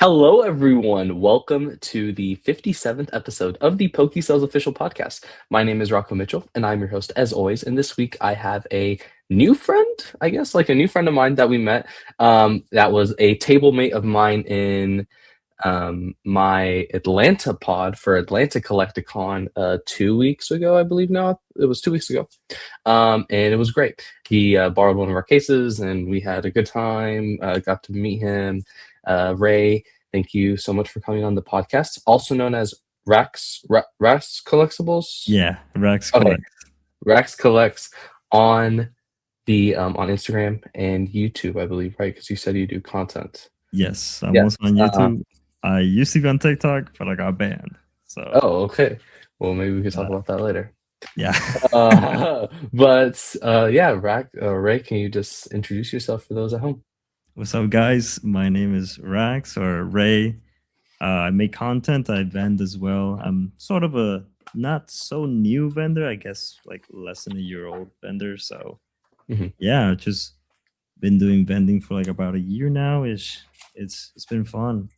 Hello, everyone. Welcome to the 57th episode of the PokéSells official podcast. My name is Rocco Mitchell, and I'm your host as always. And this week I have a new friend, I guess, like a new friend of mine that we met. That was a table mate of mine in my Atlanta pod for Atlanta Collecticon 2 weeks ago, I believe now. It was 2 weeks ago. And it was great. He borrowed one of our cases, and we had a good time. Got to meet him. Ray, thank you so much for coming on the podcast, also known as Rahx Collectibles. Yeah, Rahx Okay, collects. Rahx collects on the on Instagram and YouTube, I believe, right? Because you said you do content. Yes, I'm Yes. also on YouTube. I used to be on TikTok, but I got banned. So Okay. Well, maybe we could talk about that later. yeah. Yeah, Ray, can you just introduce yourself for those at home? What's up, guys? My name is Rahx or Ray. I make content. I vend as well. I'm sort of a not so new vendor, I guess, like less than a year old vendor. So yeah, just been doing vending for like about a year now. It's been fun.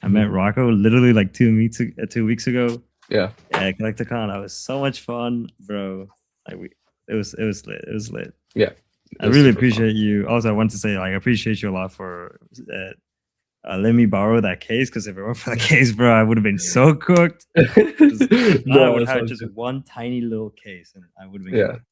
I met Rocco literally like 2 weeks ago. Yeah. Yeah, Collecticon. That was so much fun, bro. It was lit. It was lit. Yeah. I really appreciate you. Also, I want to say, like, I appreciate you a lot for letting me borrow that case, because if it weren't for the case, bro, I would have been so cooked. I would have just one tiny little case, and I would have been cooked.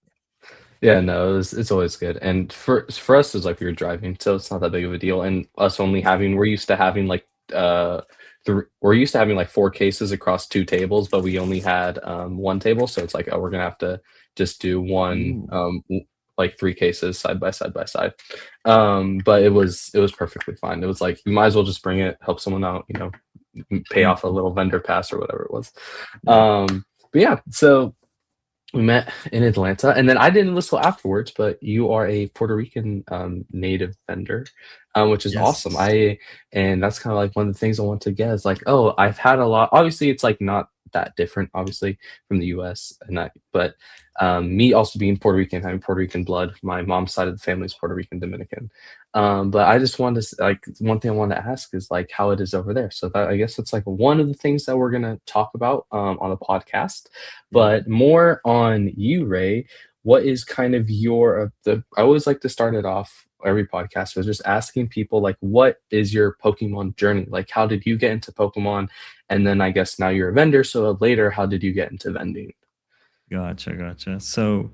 Yeah, no, it's always good. And for us, it's like we were driving, so it's not that big of a deal. And us only having, we're used to having like we're used to having like 4 cases across 2 tables, but we only had one table, so it's like, oh, we're gonna have to just do one like 3 cases side by side by side. But it was perfectly fine. It was like, you might as well just bring it, help someone out, pay off a little vendor pass or whatever it was. But yeah, so we met in Atlanta, and then I didn't listen afterwards, but you are a Puerto Rican native vendor, which is awesome. And that's kind of like one of the things I want to get is like, oh, I've had a lot. Obviously, it's like not that different, obviously, from the U.S. and that, but me also being Puerto Rican, having Puerto Rican blood, my mom's side of the family is Puerto Rican Dominican. But I just wanted to like, one thing I wanted to ask is like how it is over there. So that, I guess it's like one of the things that we're gonna talk about on the podcast. But more on you, Ray. What is kind of your I always like to start it off every podcast with just asking people like, what is your Pokemon journey? Like, how did you get into Pokemon? And then I guess now you're a vendor, so later, how did you get into vending? Gotcha. So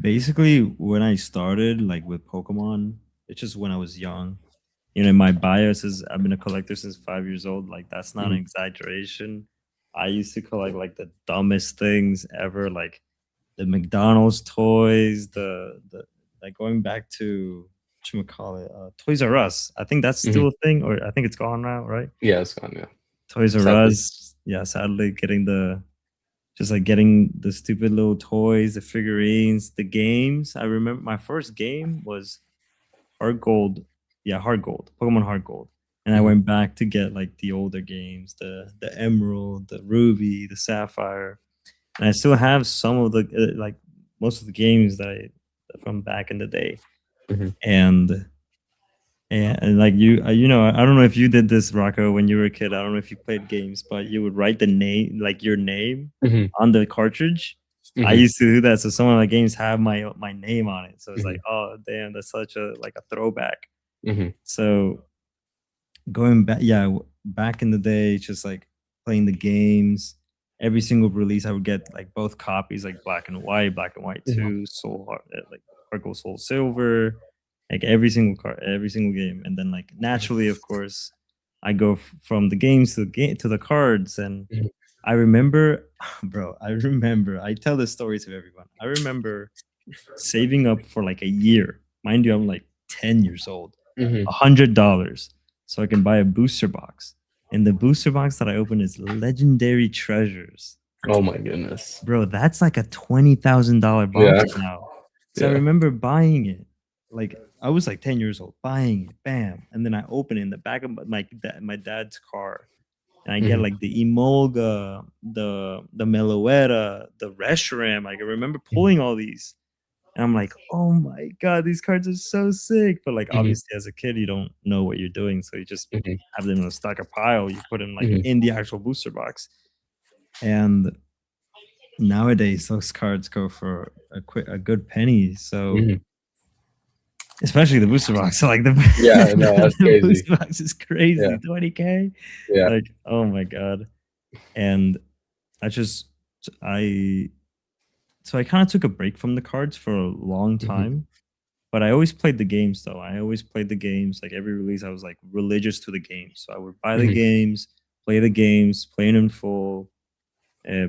basically, when I started like with Pokemon, it's just when I was young. My bio says I've been a collector since 5 years old. Like, that's not an exaggeration. I used to collect like the dumbest things ever, like the McDonald's toys, the like going back to Toys R Us. I think that's still a thing, or I think it's gone now, right? Yeah, it's gone. Yeah, Toys R Us. Yeah, sadly, getting the stupid little toys, the figurines, the games. I remember my first game was Heart Gold. Yeah, Heart Gold, Pokemon Heart Gold. And I went back to get like the older games, the Emerald, the Ruby, the Sapphire. And I still have some of the like most of the games that from back in the day. And like I don't know if you did this, Rocco, when you were a kid. I don't know if you played games, but you would write the name, like your name, on the cartridge. I used to do that, so some of the games have my name on it. So it's like, oh damn, that's such a throwback. So going back, back in the day, just like playing the games. Every single release, I would get like both copies, like Black and White 2, Soul Heart, like Heart Gold, Soul Silver, like every single game. And then like naturally, of course, I go from the games to the cards. And I remember, bro, I tell this story to everyone. I remember saving up for like a year. Mind you, I'm like 10 years old, $100, so I can buy a booster box. And the booster box that I opened is Legendary Treasures. Oh my goodness, bro, that's like a $20,000 box now. So I remember buying it. Like, I was like 10 years old, buying it, bam. And then I open it in the back of my dad's car. And I get like the Emolga, the Meloetta, the Reshiram. Like, I remember pulling all these. and I'm like, "Oh my god, these cards are so sick!" But like Mhm, obviously as a kid, you don't know what you're doing, so you just mhm, have them in a stack of pile. You put them like mhm, in the actual booster box, and nowadays those cards go for a good penny. So mhm. especially the booster box, so like the Yeah, no, that's the crazy. booster box is Yeah, crazy, 20K. yeah. Like, oh my god. And I just I so I kinda took a break from the cards for a long Mhm, time, but I always played the games though. I always played the games, like every release, I was like religious to the games. So I would buy the mhm, games, play it in full, uh,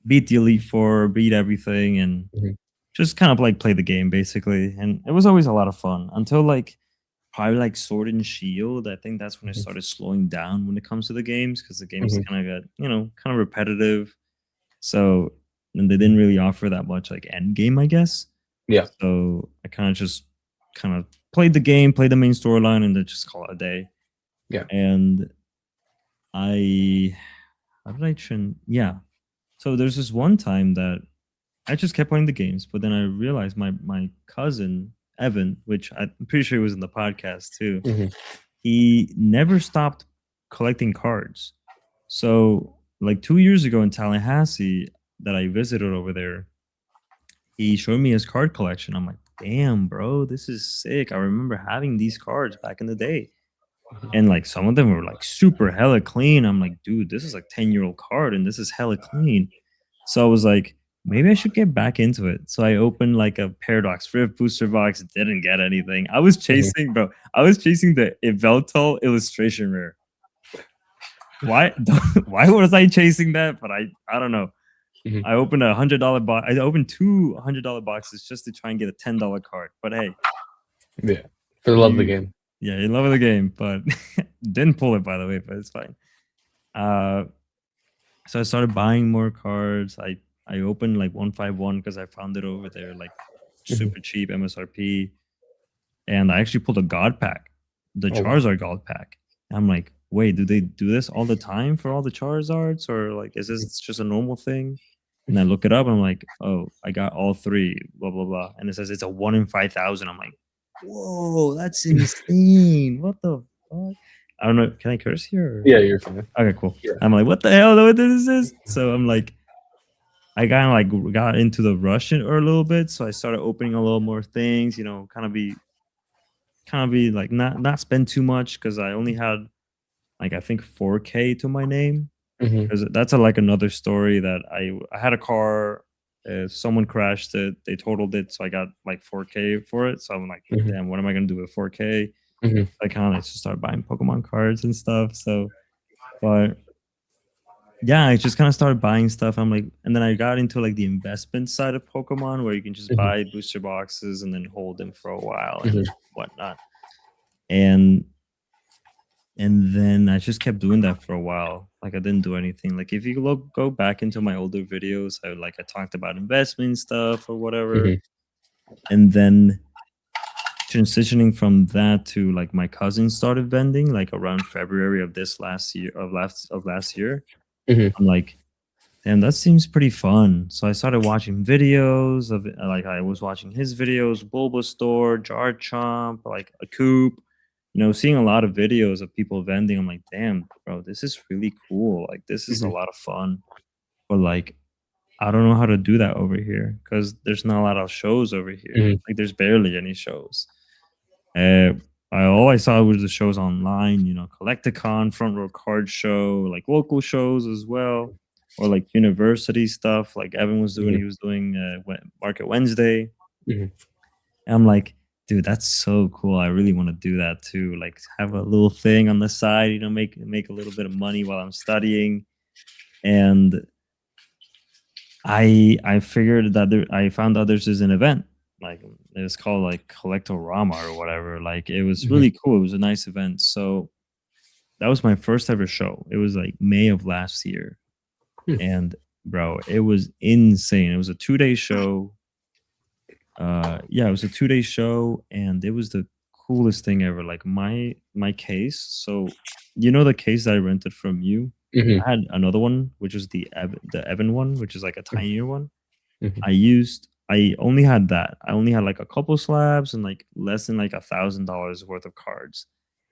beat the Elite Four, beat everything, and mhm, just kind of like play the game basically. And it was always a lot of fun until like probably like Sword and Shield. I think that's when it mhm, started slowing down when it comes to the games because the games mhm. kind of got, kind of repetitive. So and they didn't really offer that much like end game, I guess. Yeah. So I kind of just kind of played the game, played the main storyline, and then just call it a day. Yeah. And I how did I train? Yeah. So there's this one time that I just kept playing the games, but then I realized my cousin Evan, which I'm pretty sure he was in the podcast too, Mhm, he never stopped collecting cards. So like 2 years ago in Tallahassee that I visited over there, he showed me his card collection. I'm like, damn, bro, this is sick. I remember having these cards back in the day. mhm, And like some of them were like super hella clean. I'm like, dude, this is like 10-year-old card and this is hella clean. So I was like, maybe I should get back into it. So I opened like a Paradox Rift booster box, didn't get anything. I was mhm, chasing, bro. I was chasing the Eveltal illustration rare. Why why was I chasing that? But I don't know. mhm. I opened $100 box. I opened two $100 boxes just to try and get a $10 card. But hey, Yeah. For the love of the you game. yeah, you love the game, but didn't pull it by the way, but it's fine. Uh so I started buying more cards. I opened like 151 because I found it over there like Mhm. super cheap MSRP. And I actually pulled a god pack, the Oh, wow. Charizard god pack. And I'm like, wait, do they do this all the time for all the Charizards? Or like is Mhm, this just a normal thing? And I look it up and I'm like, oh, I got all three, blah blah blah. And it says it's a 1 in 5,000. I'm like, whoa, that's insane. What the fuck? I don't know. Can I curse here? yeah, you're fine. Or? Okay, cool. Yeah. I'm like, what the hell? What this is? So I'm like, I kind of like got into the Russian or a little bit. So I started opening a little more things, kind of be like not spend too much because I only had like I think 4K to my name. Mhm, Because that's like another story that I had a car, someone crashed it, they totaled it, so I got like 4K for it. So I'm like, mhm, damn, what am I gonna do with 4K? mhm, I kind of just started buying Pokemon cards and stuff. So, but yeah, I just kind of started buying stuff. I'm like, and then I got into like the investment side of Pokemon where you can just mhm, buy booster boxes and then hold them for a while and mhm, whatnot. And then I just kept doing that for a while. Like I didn't do anything. Like if you go back into my older videos, I talked about investment stuff or whatever. mhm, And then transitioning from that to like my cousin started vending like around February of this last year of last year. mhm, I'm like, damn, that seems pretty fun. So I started watching videos of like I was watching his videos, Bulbasaur, Jar Chomp, like a Coop, seeing a lot of videos of people vending. I'm like, damn, bro, this is really cool. Like this is a mhm, lot of fun. But like I don't know how to do that over here because there's not a lot of shows over here. mhm, Like there's barely any shows. Uh, all I saw was the shows online, Collecticon, Front Row Card Show, like local shows as well, or like university stuff, like Evan was doing. mhm, He was doing Market Wednesday. mhm, And I'm like, dude, that's so cool. I really want to do that too. Like have a little thing on the side, make a little bit of money while I'm studying. And I figured that I found out there's an event like it's called like Collectorama or whatever. Like it was mhm, really cool. It was a nice event. So that was my first ever show. It was like May of last year, hmm, and bro, it was insane. It was a 2 day show. Yeah, it was a 2 day show, and it was the coolest thing ever. Like my case. So the case that I rented from you. mhm, I had another one, which was the Evan one, which is like a tinier one. mhm, I used I only had that. I only had like a couple slabs and like less than like $1,000 worth of cards.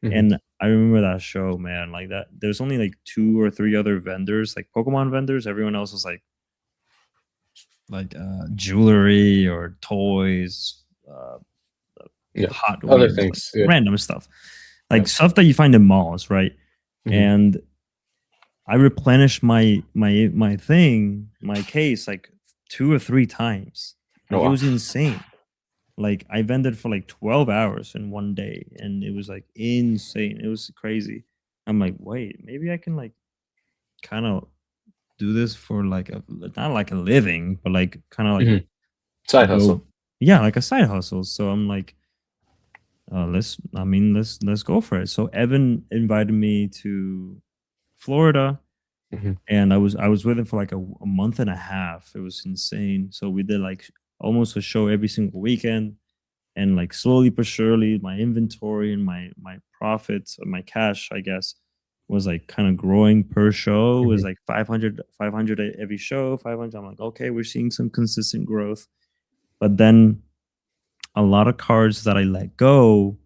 Mhm. And I remember that show, man. Like that, there's only like two or three other vendors, like Pokemon vendors. Everyone else was like jewelry or toys, uh, Yeah. Hot Other Wheels, like things, yeah. random stuff, like Yeah. stuff that you find in malls, right? Mhm. And I replenished my case like 2 or 3 times. Oh, Like it wow. was insane. Like I vended for like 12 hours in one day, and it was like insane. It was crazy. I'm like, wait, maybe I can like kind of do this for like a not like a living, but like kind of like Mhm. Side go, hustle. yeah, like a side hustle. So I'm like, let's go for it. So Evan invited me to Florida, Mhm. and I was with him for like a month and a half. It was insane. So we did like almost a show every single weekend, and like slowly but surely, my inventory and my profits, or my cash, I guess, was like kind of growing per show. It was Mhm. like 500 every show, 500. I'm like, okay, we're seeing some consistent growth. But then a lot of cards that I let go,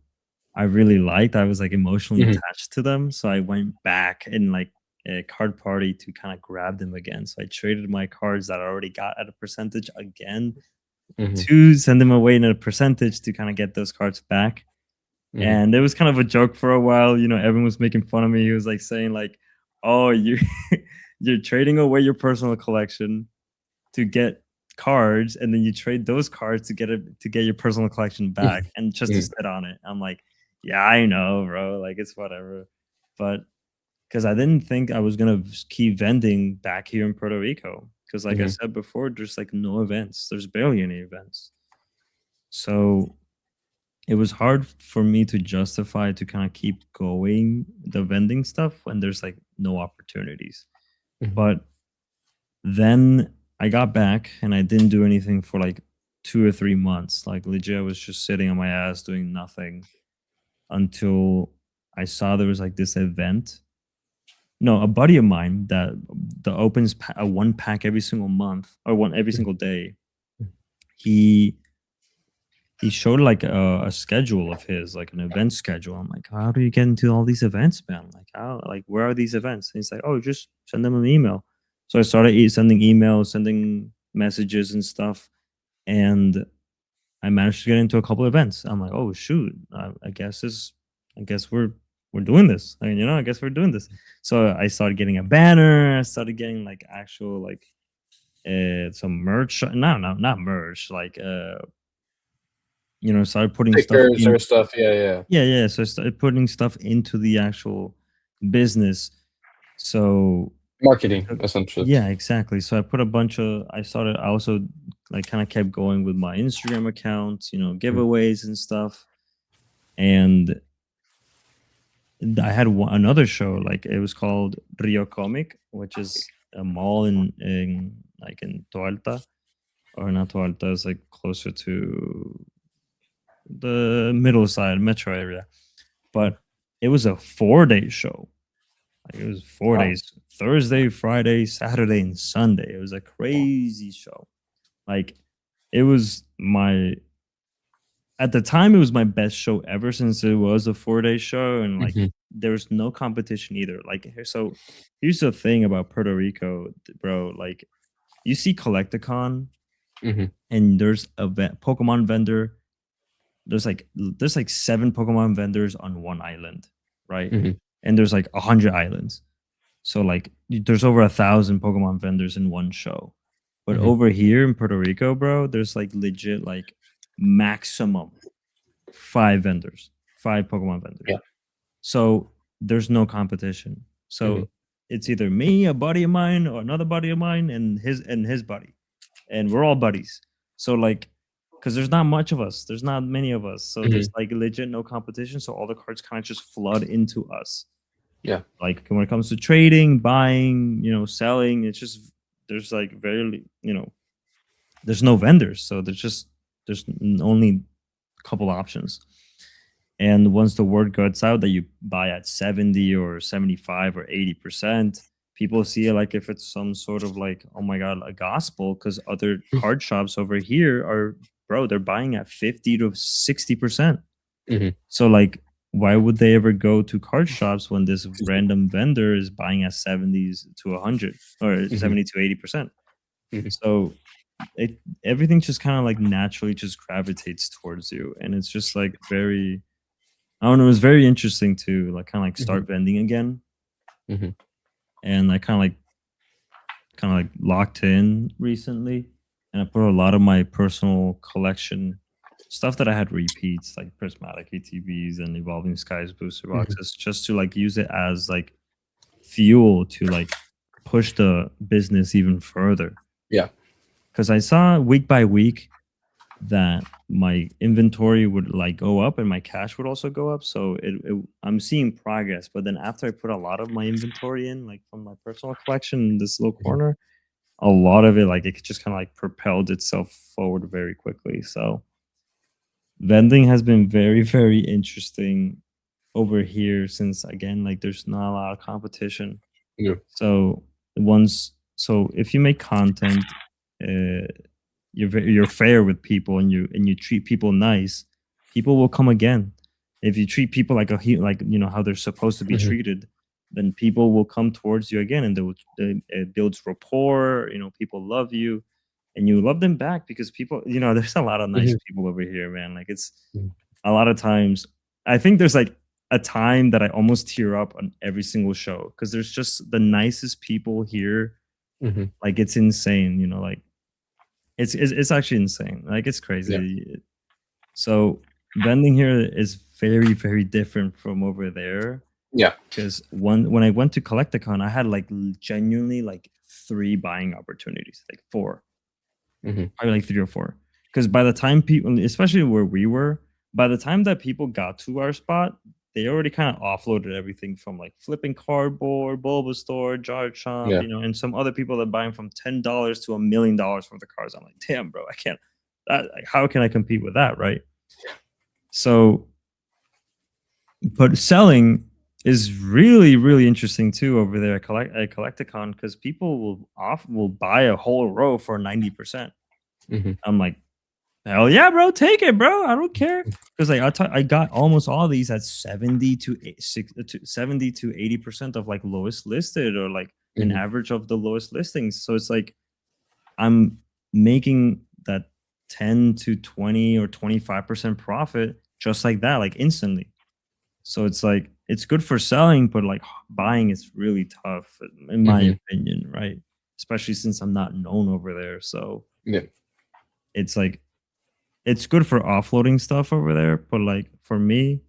I really liked. I was like emotionally Mhm. attached to them. So I went back in like a card party to kind of grab them again. So I traded my cards that I already got at a percentage again Mhm. to send them away in a percentage to kind of get those cards back. Mhm. And it was kind of a joke for a while. Everyone was making fun of me. He was like saying like, "Oh, you you're trading away your personal collection to get cards, and then you trade those cards to get your personal collection back, Mhm. and just to Mhm. sit on it." I'm like, "Yeah, I know, bro. Like it's whatever." But because I didn't think I was gonna keep vending back here in Puerto Rico. Because like I Mhm. said before, there's like no events. There's barely any events. So it was hard for me to justify to kind of keep going the vending stuff when there's like no opportunities. Mhm. But then I got back and I didn't do anything for like 2 or 3 months. Like legit, I was just sitting on my ass doing nothing until I saw there was like this event. No, a buddy of mine that opens a one pack every single month or one every Mhm. single day. He he showed like a schedule of his, like an event schedule. I'm like, how do you get into all these events, man? Like, how, like, where are these events? And he's like, oh, just send them an email. So I started sending emails, sending messages and stuff, and I managed to get into a couple events. I'm like, oh shoot, I guess we're doing this. I mean, I guess we're doing this. So I started getting a banner. I started getting like actual like some merch. No, no, not merch. Like started putting stuff Stickers in. or stuff, yeah, yeah. Yeah, yeah. So I started putting stuff into the actual business. So I Marketing, took, essentially. yeah, exactly. So I also like kind of kept going with my Instagram accounts, Mhm. giveaways and stuff. And I had another show, like it was called Rio Comic, which is a mall in like in Toalta, or not Toalta, it's like closer to the middle side metro area. Mhm. But it was a 4-day show. Like it was four Wow. days: Thursday, Friday, Saturday, and Sunday. It was a crazy show. Like it was my at the time it was my best show ever, since it was a 4-day show, and like Mhm. there was no competition either. Like here's the thing about Puerto Rico, bro. Like you see Collecticon, Mhm. and there's a Pokemon vendor. There's like 7 Pokemon vendors on one island, right? Mhm. And there's like 100 islands. So like there's over 1,000 Pokemon vendors in one show. But Mhm. over here in Puerto Rico, bro, there's like legit like maximum 5 vendors, 5 Pokemon vendors. Yeah. So there's no competition. Mhm. So it's either me, a buddy of mine, or another buddy of mine, and his buddy, and we're all buddies. So like, because there's not much of us, there's not many of us, so there's Mhm. like legit no competition. So all the cards kind of just flood into us. Yeah. Like when it comes to trading, buying, selling, it's just there's like there's no vendors, so there's only a couple options. And once the word gets out that you buy at 70 or 75 or 80%, people see it like if it's some sort of like, oh my god, a gospel, because other card shops over here are, bro, they're buying at 50 to 60%. Mhm. So like, why would they ever go to card shops when this random vendor is buying at 70s to 100 or Mhm. 70 to 80%? Mhm. So it everything just kind of like naturally just gravitates towards you, and it's just like very, I don't know, it's very interesting to like kind of like Mhm. start vending again, Mhm. and I kind of like locked in recently, and I put a lot of my personal collection stuff that I had repeats like prismatic ATVs and evolving skies booster Mhm. boxes, just to like use it as like fuel to like push the business even further. Yeah. Because I saw week by week that my inventory would like go up and my cash would also go up. So I'm seeing progress. But then after I put a lot of my inventory in, like from my personal collection in this little Mhm. corner, a lot of it like it just kind of like propelled itself forward very quickly. So vending has been very, very interesting over here, since again, like there's not a lot of competition. Yeah. So so if you make content, uh, you're fair with people, and you treat people nice, people will come again. If you treat people like like how they're supposed to be Mhm. treated, then people will come towards you again, and it builds rapport. People love you, and you love them back, because people, there's a lot of nice Mhm. people over here, man. Like it's Mhm. a lot of times. I think there's like a time that I almost tear up on every single show, because there's just the nicest people here. Mhm. Like it's insane, like it's actually insane. Like it's Yeah. crazy. So vending here is very, very different from over there. Yeah. Because when I went to Collecticon, I had like genuinely like three buying opportunities, like four, Mhm. probably like three or four. Because by the time people, especially where we were, by the time that people got to our spot, they already kind of offloaded everything from like flipping cardboard, Bulbasaur, Jar Chomp, Yeah. and some other people that buying from $10 to $1 million for the cards. I'm like, damn, bro, I can't. Like, how can I compete with that, right? So, but selling is really, really interesting too over there at Collecticon, because people will buy a whole row for 90%. Mhm. I'm like, hell yeah, bro, take it, bro. I don't care. Because like I got almost all these at 70 to 80% of like lowest listed, or like an Mhm. average of the lowest listings. So it's like I'm making that 10 to 20 or 25% profit just like that, like instantly. So it's like it's good for selling, but like buying is really tough in my Mhm. opinion, right? Especially since I'm not known over there. So Yeah. it's like it's good for offloading stuff over there, but like for me,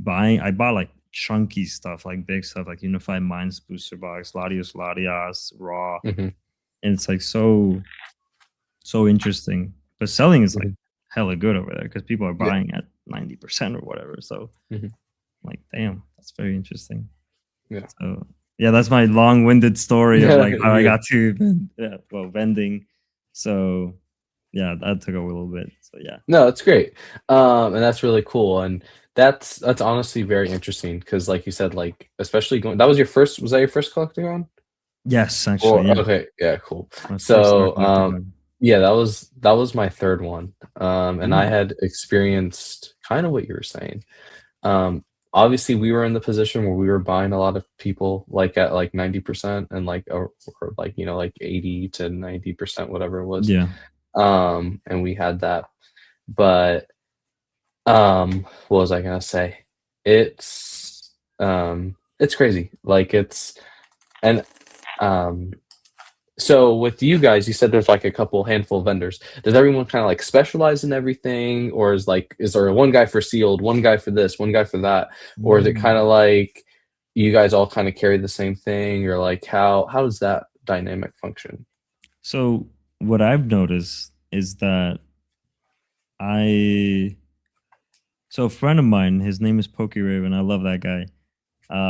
I bought like chunky stuff, like big stuff, like Unified Minds booster box, Latios, Raw, Mhm. and it's like so interesting. But selling is like Mhm. hella good over there, because people are Yeah. buying at 90% or whatever. So Mhm. I'm like, damn, that's very interesting. Yeah. So yeah, that's my long-winded story of like how I Yeah. got to yeah, well, vending. So yeah, that took a little bit. So yeah. No, that's great. And that's really cool, and that's honestly very interesting because, like you said, like, especially going that was that your first Collectathon? Yes, actually, Or yeah. okay, yeah, cool. My first ever So, Galacticon. yeah, that was my 3rd one, and I Ooh, had experienced kinda what you were saying. Um, Obviously, we were in the position where we were buying a lot of people, like, at, like, 90% and, like, or, like, 80 to 90%, whatever it was. yeah. And we had that. But, what was I gonna say? It's crazy. Like, and, um so with you guys, you said there's like a couple handful of vendors. Does everyone kind of like specialize in everything, or is there one guy for sealed, one guy for this, one guy for that, or is it kind Mm. of like you guys all kind of carry the same thing, or like how does that dynamic function? So what I've noticed is that I so a friend of mine, his name is Raven. I love that guy.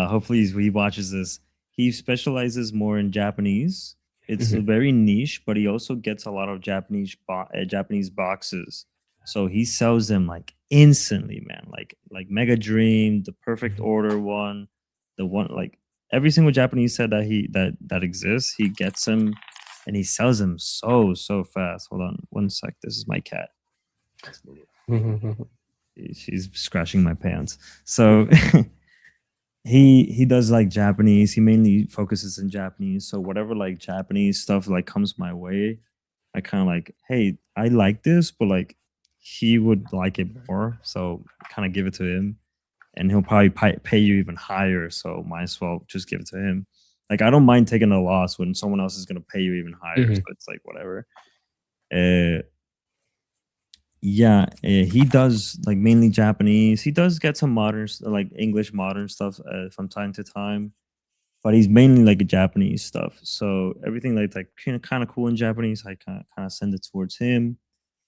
Hopefully he watches this. He specializes more in Japanese. It's Hmm. very niche, but he also gets a lot of Japanese boxes. So he sells them like instantly, man. Like Mega Dream, the Perfect Hmm. Order one, the one like every single Japanese set that exists, he gets them and he sells them so fast. Hold on one sec. This is my cat. She's scratching my pants. So he does like Japanese. He mainly focuses in Japanese. So whatever like Japanese stuff like comes my way, I kind of like, hey, I like this, but like he would like it more. So kind of give it to him, and he'll probably pay you even higher. So might as well just give it to him. Like I don't mind taking a loss when someone else is gonna pay you even higher. So it's like whatever. Yeah, he does like mainly Japanese. He does get some modern, like English modern stuff from time to time, but he's mainly like Japanese stuff. So everything like kind of cool in Japanese, I kind of send it towards him.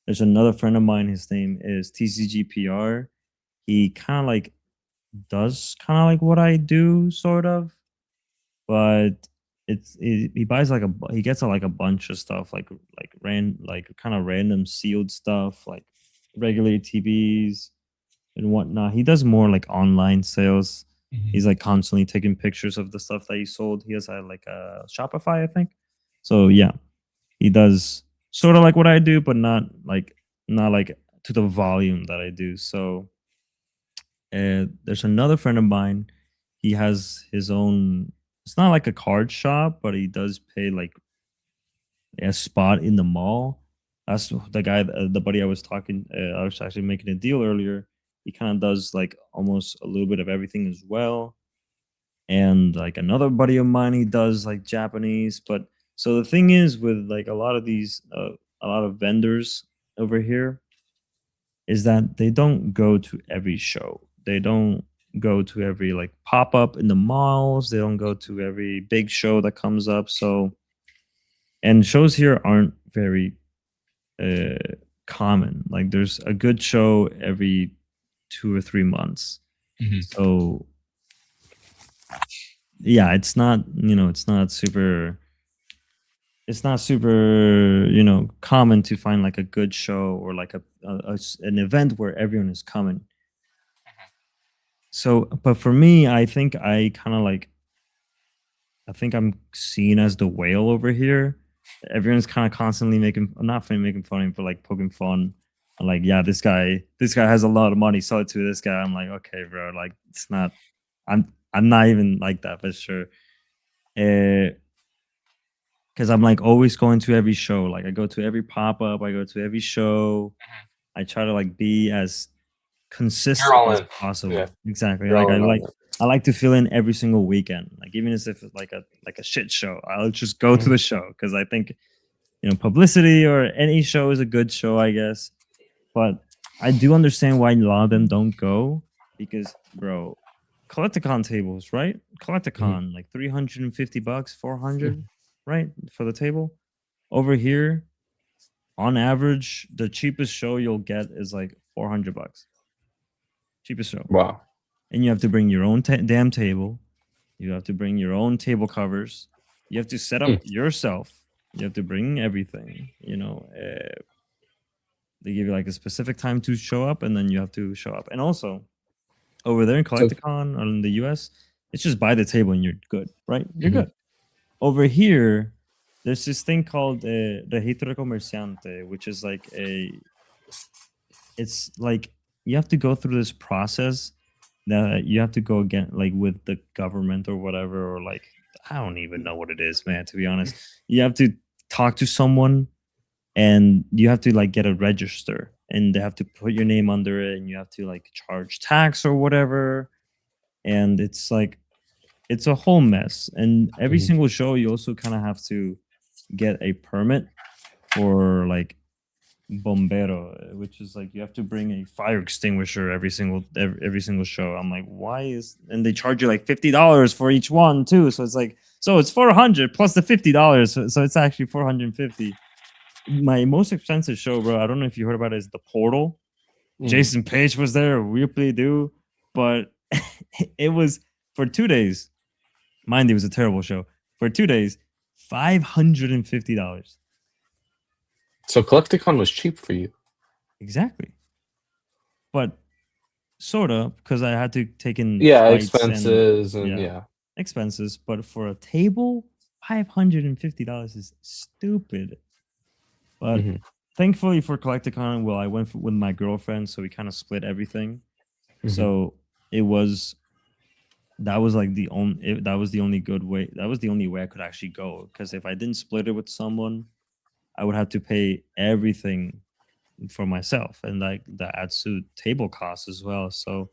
There's another friend of mine. His name is TCGPR. He kind of like does kind of like what I do, sort of, but he buys like he gets like a bunch of stuff like kind of random sealed stuff like regular TVs and whatnot. He does more like online sales. He's like constantly taking pictures of the stuff that he sold. He has like a Shopify, I think. So yeah, he does sort of like what I do, but not like to the volume that I do. So there's another friend of mine. He has his own. It's not like a card shop, but he does pay like a spot in the mall. That's the guy, the buddy I was talking. I was actually making a deal earlier. He kind of does like almost a little bit of everything as well. And like another buddy of mine, he does like Japanese. But so the thing is with like a lot of these, a lot of vendors over here, is that they don't go to every show. They don't go to every like pop up in the malls. They don't go to every big show that comes up. So, and shows here aren't very common. Like there's a good show every 2 or 3 months. So yeah, it's not, it's not super, common to find like a good show or like an event where everyone is coming. So, but for me, I think I kind of like, I think I'm seen as the whale over here. Everyone's kind of constantly making fun of me, but like poking fun. I'm like, yeah, this guy has a lot of money. Sell it to this guy. I'm like, okay, bro. Like, it's not. I'm not even like that, but sure. Because I'm like always going to every show. Like, I go to every pop up. I go to every show. I try to like be as You're consistent all as in. possible. Yeah, Exactly. you're Like all in on that. I like to fill in every single weekend. Like even as if it's like a shit show, I'll just go to the show because I think publicity or any show is a good show, I guess. But I do understand why a lot of them don't go because, bro, Collecticon tables, right? Collecticon like $350, 400, right, for the table. Over here, on average, the cheapest show you'll get is like $400. Cheapest show. Wow. And you have to bring your own damn table. You have to bring your own table covers. You have to set up yourself. You have to bring everything. They give you like a specific time to show up, and then you have to show up. And also, over there in So, Collecticon or in the US, it's just buy the table and you're good, right? You're good. Over here, there's this thing called registro de comerciante, which is like it's like you have to go through this process that you have to go again, like with the government or whatever, or like I don't even know what it is, man. To be honest, you have to talk to someone, and you have to like get a register, and they have to put your name under it, and you have to like charge tax or whatever, and it's like it's a whole mess. And every single show, you also kind of have to get a permit for like bombero, which is like you have to bring a fire extinguisher every single show. I'm like, why is, and they charge you like $50 for each one too. So it's like, so it's 400 plus the $50. So it's actually 450. My most expensive show, bro, I don't know if you heard about it, is the Portal. Jason Page was there, Ripley do, but it was for 2 days. Mind you, it was a terrible show. For 2 days, $550. so Collecticon was cheap for you. Exactly. But sort of, because I had to take in Yeah, flights expenses and yeah. expenses, but for a table, $550 is stupid. But Mhm. thankfully for Collecticon, well, I went with my girlfriend, so we kind of split everything. Mhm. So it was that was like the only that was the only good way. That was the only way I could actually go. Because if I didn't split it with someone, I would have to pay everything for myself, and like that adds to table costs as well. So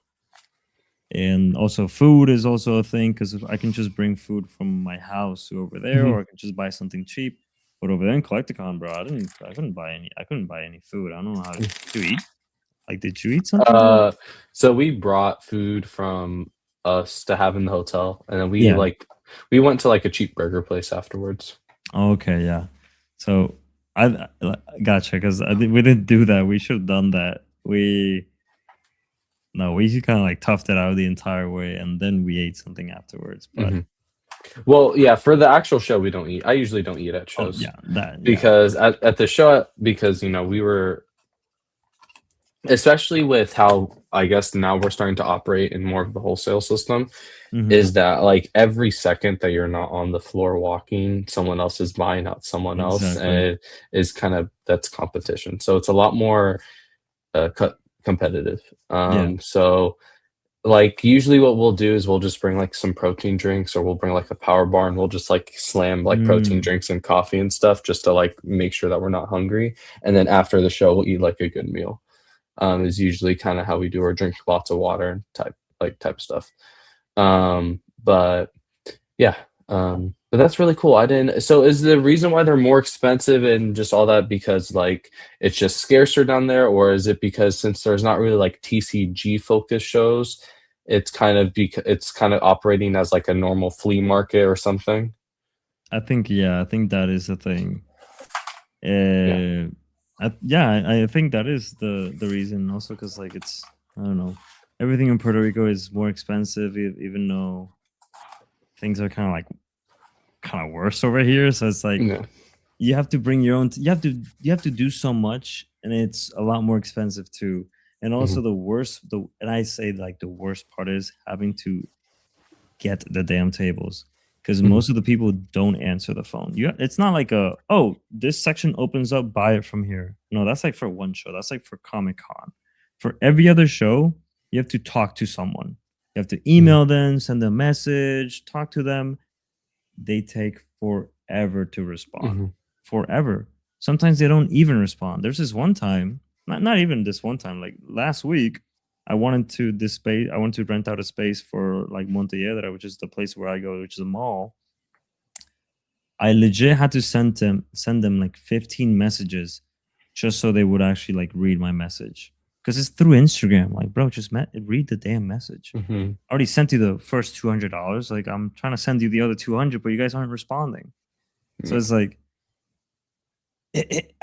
and also food is also a thing because I can just bring food from my house to over there, Mhm. or I can just buy something cheap. But over there in Collecticon, bro, I couldn't buy any food. I don't know how did you eat? Like, did you eat something there? Uh, so we brought food from us to have in the hotel, and then Yeah. we went to like a cheap burger place afterwards. Okay. Yeah. So gotcha because we didn't do that. We should have done that. We just kind of like toughed it out the entire way, and then we ate something afterwards. But Mhm. Well, yeah, for the actual show, we don't eat. I usually don't eat at oh shows yeah, that yeah. because at the show, because we were, especially with how I guess now we're starting to operate in more of the wholesale system, Hmm. is that like every second that you're not on the floor walking, someone else is buying out someone else, and Exactly. it is kind of that's competition. So it's a lot more competitive. Yeah. So like usually what we'll do is we'll just bring like some protein drinks or we'll bring like a power bar and we'll just like slam like protein Mm, drinks and coffee and stuff just to like make sure that we're not hungry. And then after the show we'll eat like a good meal. Is usually kind of how we do or drink lots of water and type stuff. But yeah, but that's really cool. I didn't so is the reason why they're more expensive and just all that because, like, it's just scarcer down there, or is it because since there's not really, like, TCG focused shows, it's kind of operating as, like, a normal flea market or something? I think that is the thing. Yeah. I think that is the reason. Also, because like it's I don't know, everything in Puerto Rico is more expensive, even though things are kind of worse over here. So it's like Yeah. you have to bring your own. You have to do so much, and it's a lot more expensive too. And also Mhm, the worst, and I say like the worst part is having to get the damn tables because mhm, most of the people don't answer the phone. It's not like this section opens up, buy it from here. No, that's like for one show. That's like for Comic Con. For every other show, you have to talk to someone. You have to mhm, email them, send a message, talk to them. They take forever to respond. mhm, Forever. Sometimes they don't even respond. There's this one time, not even this one time, like last week, I wanted to rent out a space for like Montelledra, which is the place where I go, which is a mall. I legit had to send them like 15 messages just so they would actually like read my message. Because it's through Instagram. Like, bro, read the damn message. mhm, I already sent you the first $200. Like, I'm trying to send you the other 200, but you guys aren't responding. So yeah, it's like,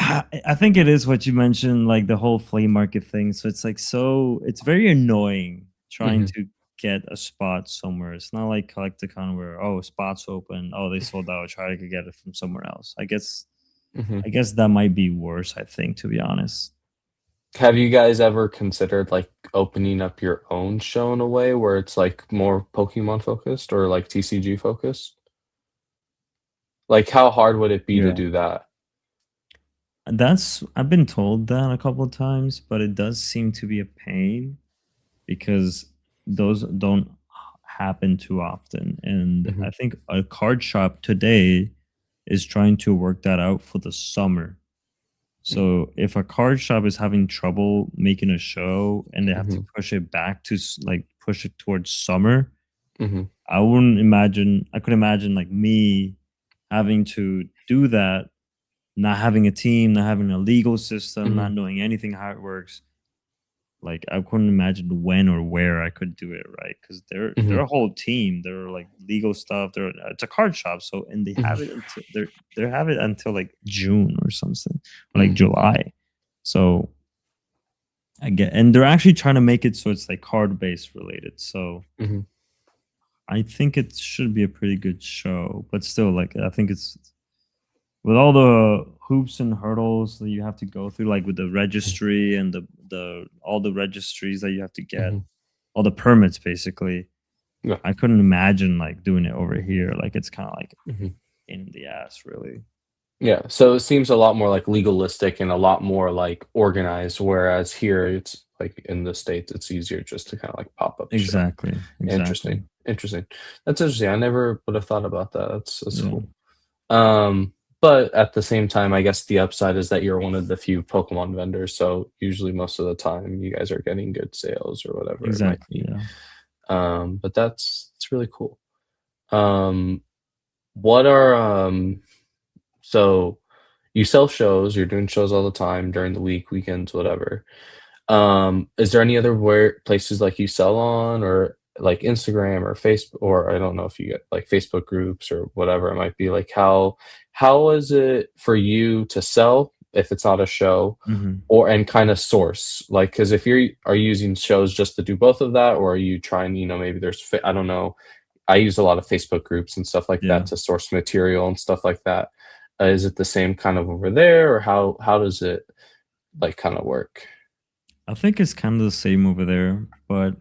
I think it is what you mentioned, like the whole flea market thing. So it's like it's very annoying trying mhm, to get a spot somewhere. It's not like Collecticon where spots open, they sold out, try to get it from somewhere else. mhm. I guess that might be worse. I think to be honest. Have you guys ever considered, like, opening up your own show in a way where it's, like, more Pokemon focused or, like, TCG focused? Like, how hard would it be to Yeah, do that? that's I've been told that a couple of times, but it does seem to be a pain because those don't happen too often. And I Mhm, think a card shop today is trying to work that out for the summer. mm, So if a card shop is having trouble making a show and they have to mhm, push it back to like push it towards summer, mhm, I could imagine like me having to do that, not having a team, not having a legal system, not mhm, knowing anything how it works. Like I couldn't imagine when or where I could do it right because they're mhm, a whole team. They're like legal stuff. It's a card shop, so and they mhm, have it until they have it until like June or something, or like mhm, July. So I get, and they're actually trying to make it so it's like card based related. So mhm, I think it should be a pretty good show, but still, like I think it's with all the hoops and hurdles that you have to go through, like with the mhm, registry and the all the registries that you have to get mhm, all the permits basically. Yeah. I couldn't imagine like doing it over here. Like it's kind of like Mhm. in the ass, really. Yeah, so it seems a lot more, like, legalistic and a lot more, like, organized, whereas here, it's like, in the States, it's easier just to kinda, like, pop up shop. Exactly. Interesting, Exactly. interesting. That's interesting, I never would have thought about that, that's Yeah. cool. But at the same time, I guess the upside is that you're one of the few Pokemon vendors, so usually most of the time, you guys are getting good sales or whatever it might Exactly. be. Yeah. But that's really cool. Um, what are, so you sell shows, you're doing shows all the time during the week, weekends, whatever. Is there any other where places like you sell on or like Instagram or Facebook or I don't know if you get like Facebook groups or whatever it might be, like how is it for you to sell if it's not a show Hmm. or and kinda source? Like, because if you are using shows just to do both of that, or are you trying, maybe there's I don't know, I use a lot of Facebook groups and stuff like that Yeah. to source material and stuff like that. Is it the same kind of over there, or how does it, like, kinda work? I think it's kind of the same over there, but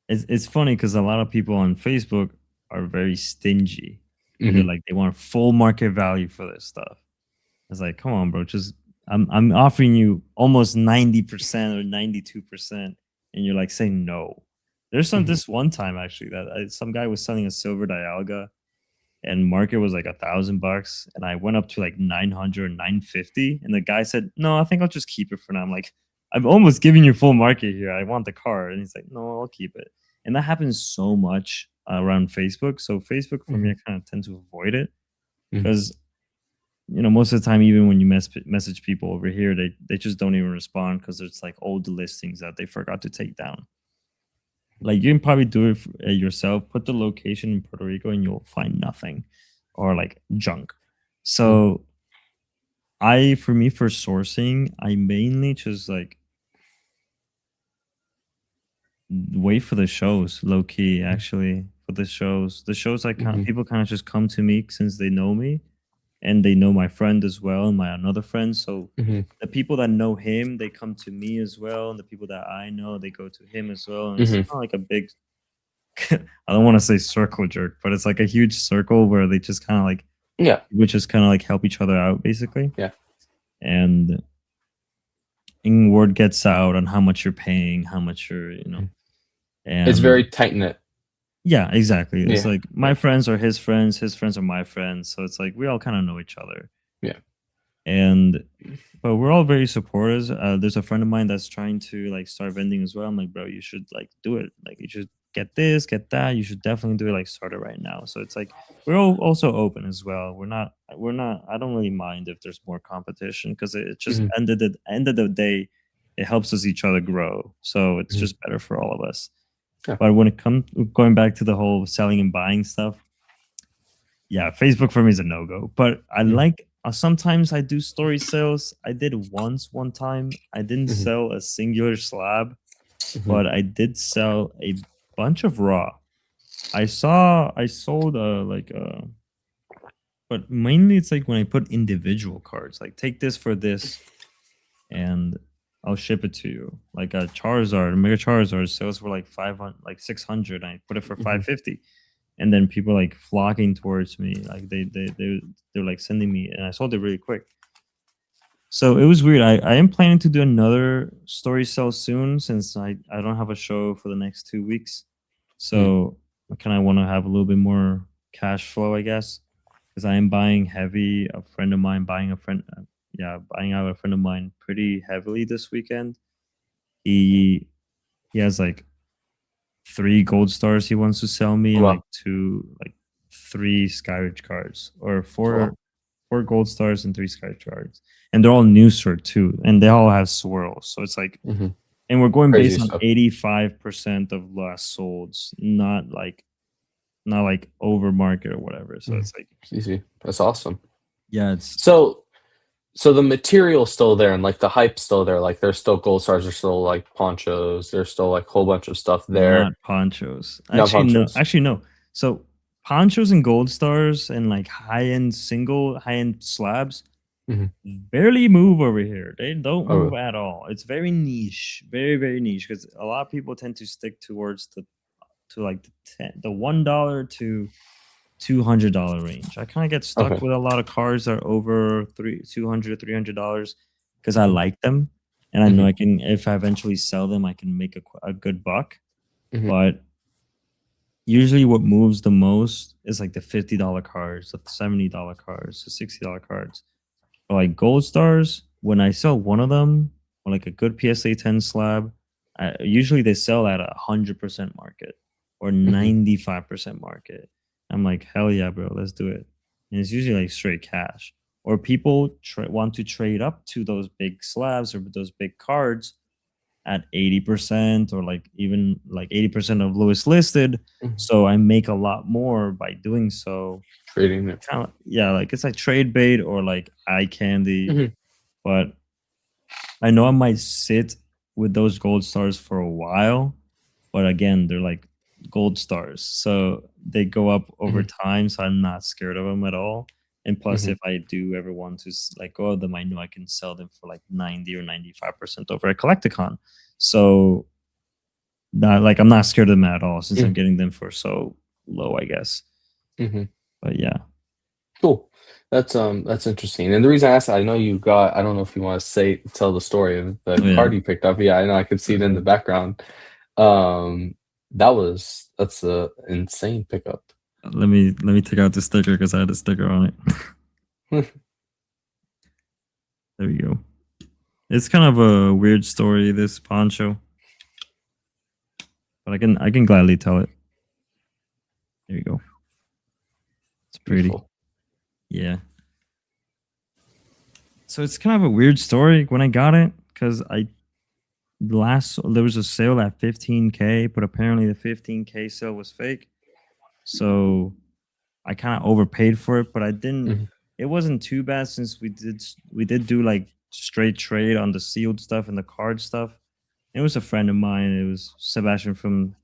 it's funny because a lot of people on Facebook are very stingy, and they're Mhm, like they want full market value for this stuff. It's like, come on, bro, just I'm offering you almost 90% or 92%, and you're like saying no. There's mhm, this one time actually that some guy was selling a silver dialga and market was like $1,000, and I went up to like 900, 950, and the guy said, "No, I think I'll just keep it for now." I'm like, "I've almost given you full market here. I want the car," and he's like, "No, I'll keep it." And that happens so much around Facebook. So Facebook for me, mhm, I kind of tend to avoid it mhm. because most of the time, even when you message people over here, they just don't even respond because it's like old listings that they forgot to take down. Like you can probably do it yourself. Put the location in Puerto Rico, and you'll find nothing, or like junk. Mhm, So for me, for sourcing, I mainly just like wait for the shows, low key. mhm, Actually, for the shows, I kind mhm, people kind of just come to me since they know me, and they know my friend as well, and my another friend. So mhm, the people that know him, they come to me as well, and the people that I know, they go to him as well. And it's mhm. kind of like a big I don't want to say circle jerk, but it's like a huge circle where they just kind of like Yeah, we just kind of like help each other out basically. yeah. And word gets out on how much you're paying, how much Mhm. It's and very tight-knit. yeah, exactly. It's Yeah, like my yeah, friends are his friends are my friends. So it's like we all kind of know each other. yeah. And but we're all very supporters. There's a friend of mine that's trying to like start vending as well. I'm like, bro, you should like do it. Like, you should get this, get that. You should definitely do it. Like, start it right now. So it's like we're all also open as well. We're not. I don't really mind if there's more competition because it just Mhm, end of the day, it helps us each other grow. So it's mhm. just better for all of us. Yeah. But when it comes going back to the whole selling and buying stuff, yeah, Facebook for me is a no go. But I Mhm, like sometimes I do story sales. I did once one time. I didn't mhm, sell a singular slab, mhm, but I did sell a bunch of raw. I sold but mainly it's like when I put individual cards, like take this for this, and I'll ship it to you. Like a Charizard, a Mega Charizard sales for like 500, like 600. I put it for mhm, 550, and then people like flocking towards me, like they're like sending me, and I sold it really quick. So it was weird. I am planning to do another story sell soon since I don't have a show for the next 2 weeks. mhm. So I kind of want to have a little bit more cash flow, I guess, because I am buying heavy. A friend of mine buying a friend, yeah, buying out a friend of mine pretty heavily this weekend. He he has like 3 gold stars he wants to sell me, and like Wow. three Skyridge cards, or Wow. four gold stars and 3 Skyridge cards, and they're all new cert too, and they all have swirls. So it's like, Mhm. and we're going Crazy based on stuff. 85% of last solds, not like over market or whatever. So Mhm. it's like, It's easy. That's awesome. yeah, it's So so the material's still there and, like, the hype's still there, like, there's still gold stars, there's still, like, ponchos, there's still, like, a whole bunch of stuff there. not ponchos. Not ponchos? Actually no. So ponchos and gold stars and like high end slabs Mhm. barely move over here. They don't Oh, move really? at all. It's very niche, very niche. Because a lot of people tend to stick towards to like the $1 to $200 range. I kind of get stuck Okay. with a lot of cars that are over $200, $300 because I Mhm. like them, and I know Mhm. I can, if I eventually sell them, I can make a good buck. Mhm. But usually, what moves the most is like the $50 cars, the $70 cars, the $60 cards. But like gold stars, when I sell one of them, or like a good PSA 10 slab, usually they sell at 100% market or Mhm. 95% market. I'm like, hell yeah, bro, let's do it. And it's usually like straight cash. Or people want to trade up to those big slabs or those big cards at 80% or like even like 80% of lowest listed. Mhm. So I make a lot more by doing so. Trading it. Kind of, yeah, like it's like trade bait or like eye candy. Mhm. But I know I might sit with those gold stars for a while, but again, they're like gold stars, so they go up over Mhm. time. So I'm not scared of them at all. And plus, Mhm. if I do ever want to like go of them, I know I can sell them for like 90 or 95% over a collecticon. So not like I'm not scared of them at all since I'm Mhm. getting them for so low, I guess. Mhm. But yeah, Cool. That's interesting. And the reason I asked, I know you got, I don't know if you want to tell the story of the oh yeah. card you picked up. Yeah, I know I could see it in the Okay. background. Um, that's a insane pickup. Let me take out the sticker because I had a sticker on it. There we go. It's kind of a weird story, this poncho, but I can gladly tell it. There you go. It's pretty. Beautiful. Yeah. So it's kind of a weird story when I got it because I last there was a sale at 15K, but apparently the 15K sale was fake. So I kind of overpaid for it, but I didn't. Mhm. It wasn't too bad since we did do like straight trade on the sealed stuff and the card stuff. It was a friend of mine. It was Sebastian from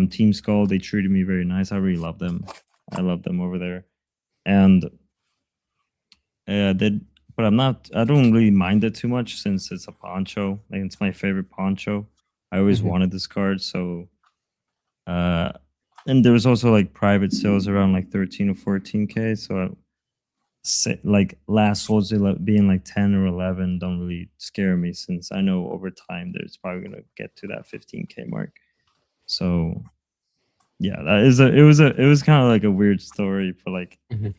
Team Skull. They treated me very nice. I really love them. I love them over there. And they but I don't really mind it too much since it's a poncho. Like it's my favorite poncho. I always Mhm. wanted this card, so uh and there was also like private sales around like 13 or 14K. So like last swords being like 10 or 11 don't really scare me since I know over time there's probably gonna get to that 15K mark. So yeah, that is a it was kind of like a weird story for like Mhm.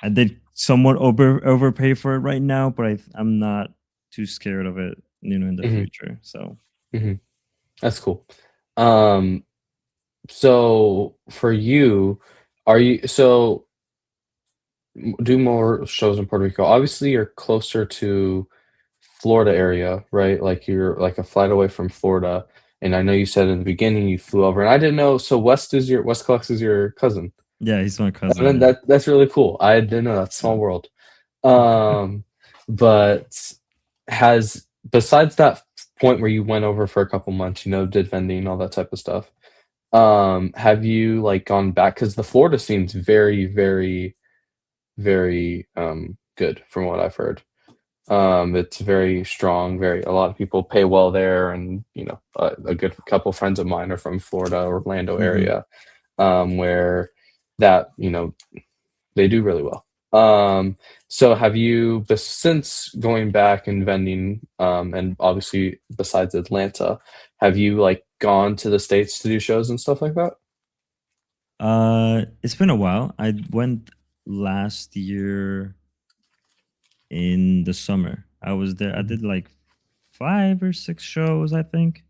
I did somewhat overpay for it right now, but I'm not too scared of it, in the Mhm. future. So Mhm. That's cool. Um, so for you, are you so do more shows in Puerto Rico? Obviously, you're closer to Florida area, right? Like you're like a flight away from Florida. And I know you said in the beginning you flew over, and I didn't know. So West Cox is your cousin. yeah, he's my And cousin. then Yeah. that's really cool. I didn't know that. Small world. Um, but has besides that point where you went over for a couple months, did vending, all that type of stuff. Have you like gone back? Because the Florida seems very, very, very good from what I've heard. It's very strong, very a lot of people pay well there, and a good couple friends of mine are from Florida, Orlando Hmm. area, where that they do really well. So have you, since going back and vending, and obviously besides Atlanta, have you like gone to the States to do shows and stuff like that? It's been a while. I went last year in the summer. I was there. I Mhm. did like 5 or 6 shows, I think.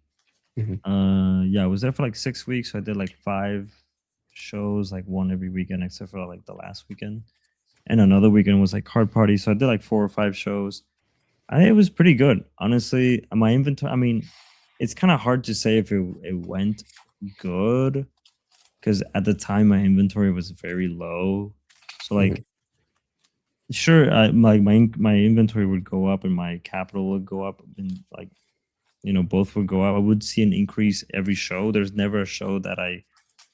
Mhm. Yeah, I was there for like 6 weeks. So I did like 5 shows, like one every weekend, except for like the last weekend. And another weekend was like card party. So I did like 4 or 5 shows. I think it was pretty good. Honestly, my inventory, I mean, it's kind of hard to say if it went good because at the time my inventory was very low. So Mhm. like sure, like my inventory would go up and my capital would go up and like both would go up. I would see an increase every show. There's never a show that I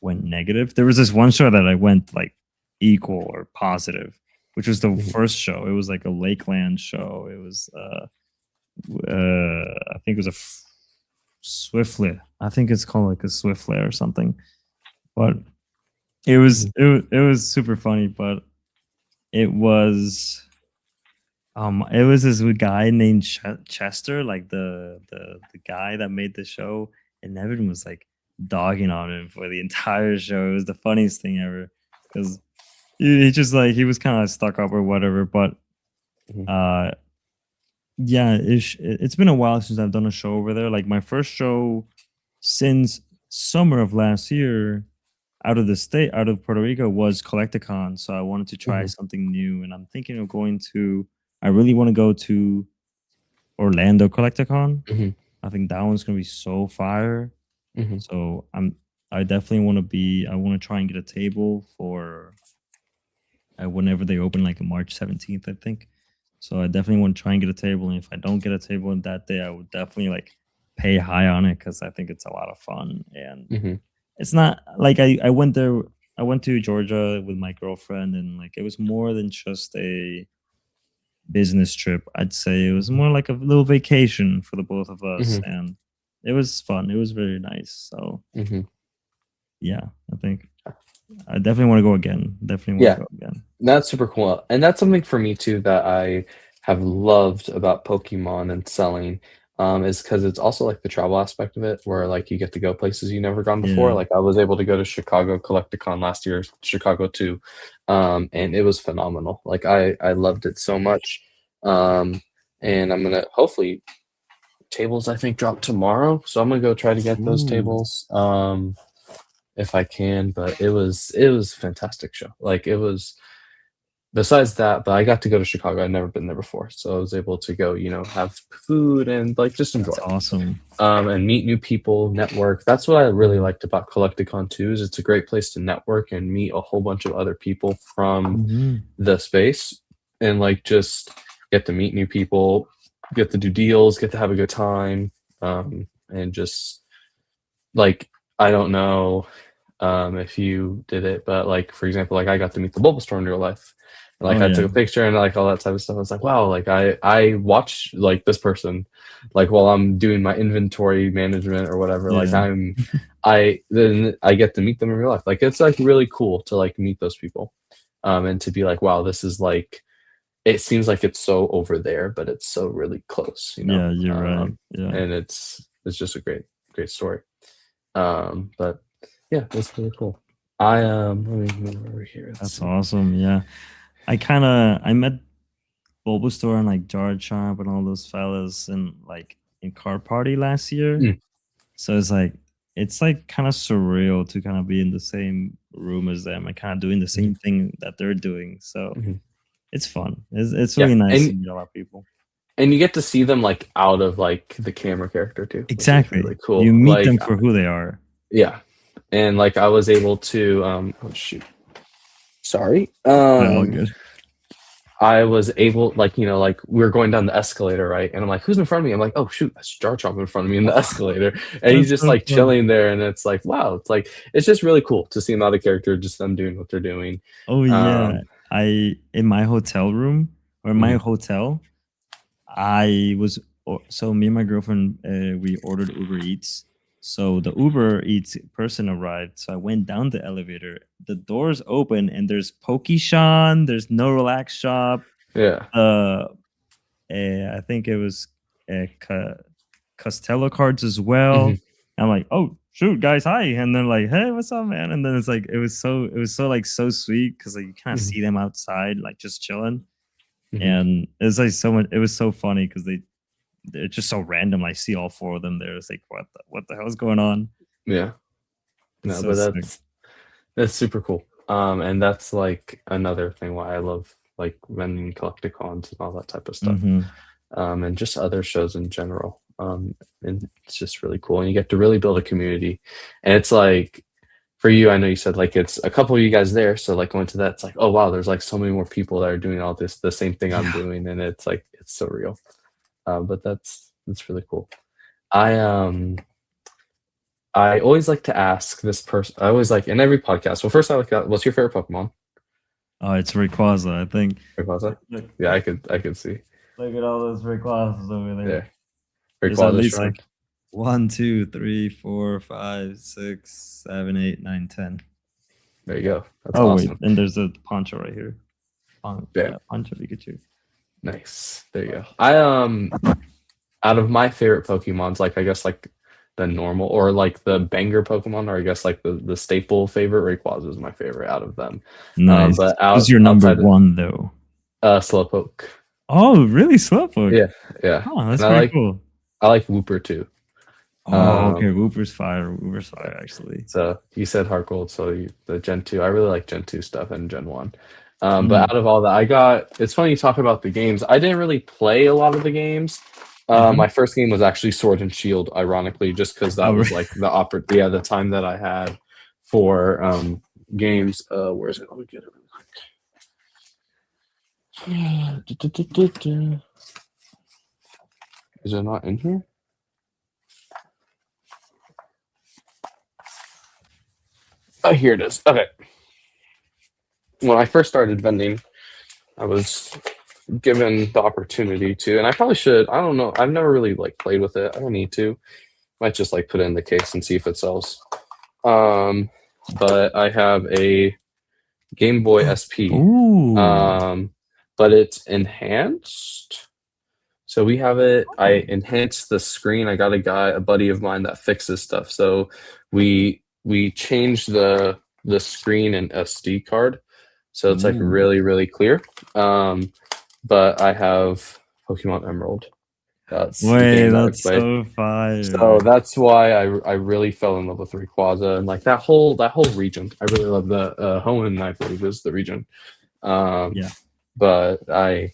went negative. There was this one show that I went like equal or positive, which was the Mhm. first show. It was like a Lakeland show. It was I think it was a Swiftlet. I think it's called like a Swift Flare or something. But it was super funny, but it was it was this guy named Chester, like the guy that made the show, and everyone was like dogging on him for the entire show. It was the funniest thing ever because he just like he was kind of stuck up or whatever. But Mhm. uh, yeah, it's been a while since I've done a show over there. Like my first show since summer of last year out of the state, out of Puerto Rico, was Collecticon. So I wanted to try Mhm. something new, and I'm thinking of going to. I really want to go to Orlando Collecticon. Mhm. I think that one's gonna be so fire. Mhm. So I definitely want to be. I want to try and get a table for whenever they open, like March 17th, I think. So I definitely want to try and get a table. And if I don't get a table in that day, I would definitely like pay high on it because I think it's a lot of fun. And Mhm. it's not like I went there. I went to Georgia with my girlfriend, and like it was more than just a business trip. I'd say it was more like a little vacation for the both of us, Mhm. and it was fun. It was very nice. So Mhm. yeah, I think I definitely want to go again. Definitely want Yeah. to go again. That's super cool, and that's something for me too that I have loved about Pokemon and selling, is because it's also, like, the travel aspect of it where, like, you get to go places you've never gone before, Yeah. like, I was able to go to Chicago Collecticon last year, Chicago too, and it was phenomenal, like, I loved it so much, and I'm gonna hopefully tables, I think, drop tomorrow, so I'm gonna go try to get those Ooh, tables, if I can, but it was a fantastic show, like, it was besides that, but I got to go to Chicago. I'd never been there before, so I was able to go, have food and like just enjoy that's it. awesome. And meet new people, network. That's what I really Mhm. liked about Collecticon too. Is it's a great place to network and meet a whole bunch of other people from Mhm. the space, and like just get to meet new people, get to do deals, get to have a good time, and just like I don't know if you did it, but like for example, like I got to meet the Bulbasaur in real life. And, Oh like I yeah, took a picture and like all that type of stuff. I was like, wow, like I watch like this person, like while I'm doing my inventory management or whatever. Like yeah, I then I get to meet them in real life. Like it's like really cool to like meet those people, and to be like, wow, this is like it seems like it's so over there, but it's so really close, yeah. You're right. Yeah, and it's just a great story. But yeah, that's really cool. Let me move over here. Let's that's see. awesome. Yeah, I met Bulbasaur and like Jar Chomp and all those fellas in Car Party last year. Mm, So it's like kind of surreal to kind of be in the same room as them and kind of doing the mhm, same thing that they're doing. So mhm. it's fun. It's Yeah, really nice to meet a lot of people. and you get to see them like out of like the camera character too, which is really Exactly. You cool. meet Like them for who they are. yeah, and like I was able to oh shoot, sorry. Yeah, all good. I was able, like, like we were going down the escalator, right? And I'm like, who's in front of me? I'm like, oh shoot, that's Jar Chomp in front of me in the escalator. And he's That's just so like funny. chilling there, and it's like, wow, it's like it's just really cool to see them out of character, just them doing what they're doing. Oh yeah. Um, I in my hotel room or in my mhm, hotel, I was so me and my girlfriend we ordered Uber Eats. So the Uber Eats person arrived. So I went down the elevator. The doors open and there's Pokeshawn, there's No Relax Shop. yeah. Uh, I think it was Costello cards as well. Mhm, I'm like, oh shoot, guys, hi, and they're like, hey, what's up, man? And then it's like it was so like so sweet because like you kind of mhm, see them outside like just chilling, mhm. and it's like so much. It was so funny because they're just so random. I see all four of them there. It's like what the hell is going on? Yeah. It's No, so but sick. that's super cool. And that's like another thing why I love like vending collecticons and all that type of stuff. Hmm. And just other shows in general. And it's just really cool. And you get to really build a community. And it's like for you, I know you said like it's a couple of you guys there. So like going to that, it's like, oh wow, there's like so many more people that are doing all this, the same thing I'm Yeah. doing. And it's like it's so real. But that's really cool. I I always like to ask this person. I always like in every podcast. Well, first I like, what's your favorite Pokemon? Oh, it's Rayquaza. I think. Rayquaza. Look, Yeah, I could see. look at all those Rayquazas over Yeah, there. There's at Rayquaza least like Shrine. 1, 2, 3, 4, 5, 6, 7, 8, 9, 10. There you go. That's Oh wait, awesome. and there's a poncho right here. Yeah, Yeah, poncho Pikachu. nice. There you go. Out of my favorite Pokemons, like I guess like the normal or like the banger Pokemon, or I guess like the staple favorite, Rayquaza is my favorite out of them. Nice. But Who's your number outside one though? Slowpoke. Oh, really, Slowpoke? Yeah, yeah. Oh, that's And pretty cool. I like Wooper too. Oh, okay. Um, Wooper's fire. Wooper's fire, actually. so you said Heart Gold, so the Gen 2. I really like Gen 2 stuff and Gen 1. Mm. But out of all that, it's funny you talk about the games. I didn't really play a lot of the games. Uh-huh. My first game was actually Sword and Shield, ironically, just because that Oh, was like the time that I had for games. Where is it? Let me get it really quick. Is it not in here? Oh, here it is. Okay. When I first started vending, I was given the opportunity to, and I probably should. I don't know. I've never really like played with it. I don't need to. Might just like put it in the case and see if it sells. But I have a Game Boy SP. ooh. But it's enhanced. So we have it. I enhanced the screen. I got a buddy of mine that fixes stuff. So we changed the screen and SD card, so it's like Ooh. really really clear. But I have Pokemon Emerald. That's the Wait, game that I that's play. so So fire. that's why I really fell in love with Rayquaza and like that whole region. I really love the Hoenn, I believe is the region. Um, Yeah, but I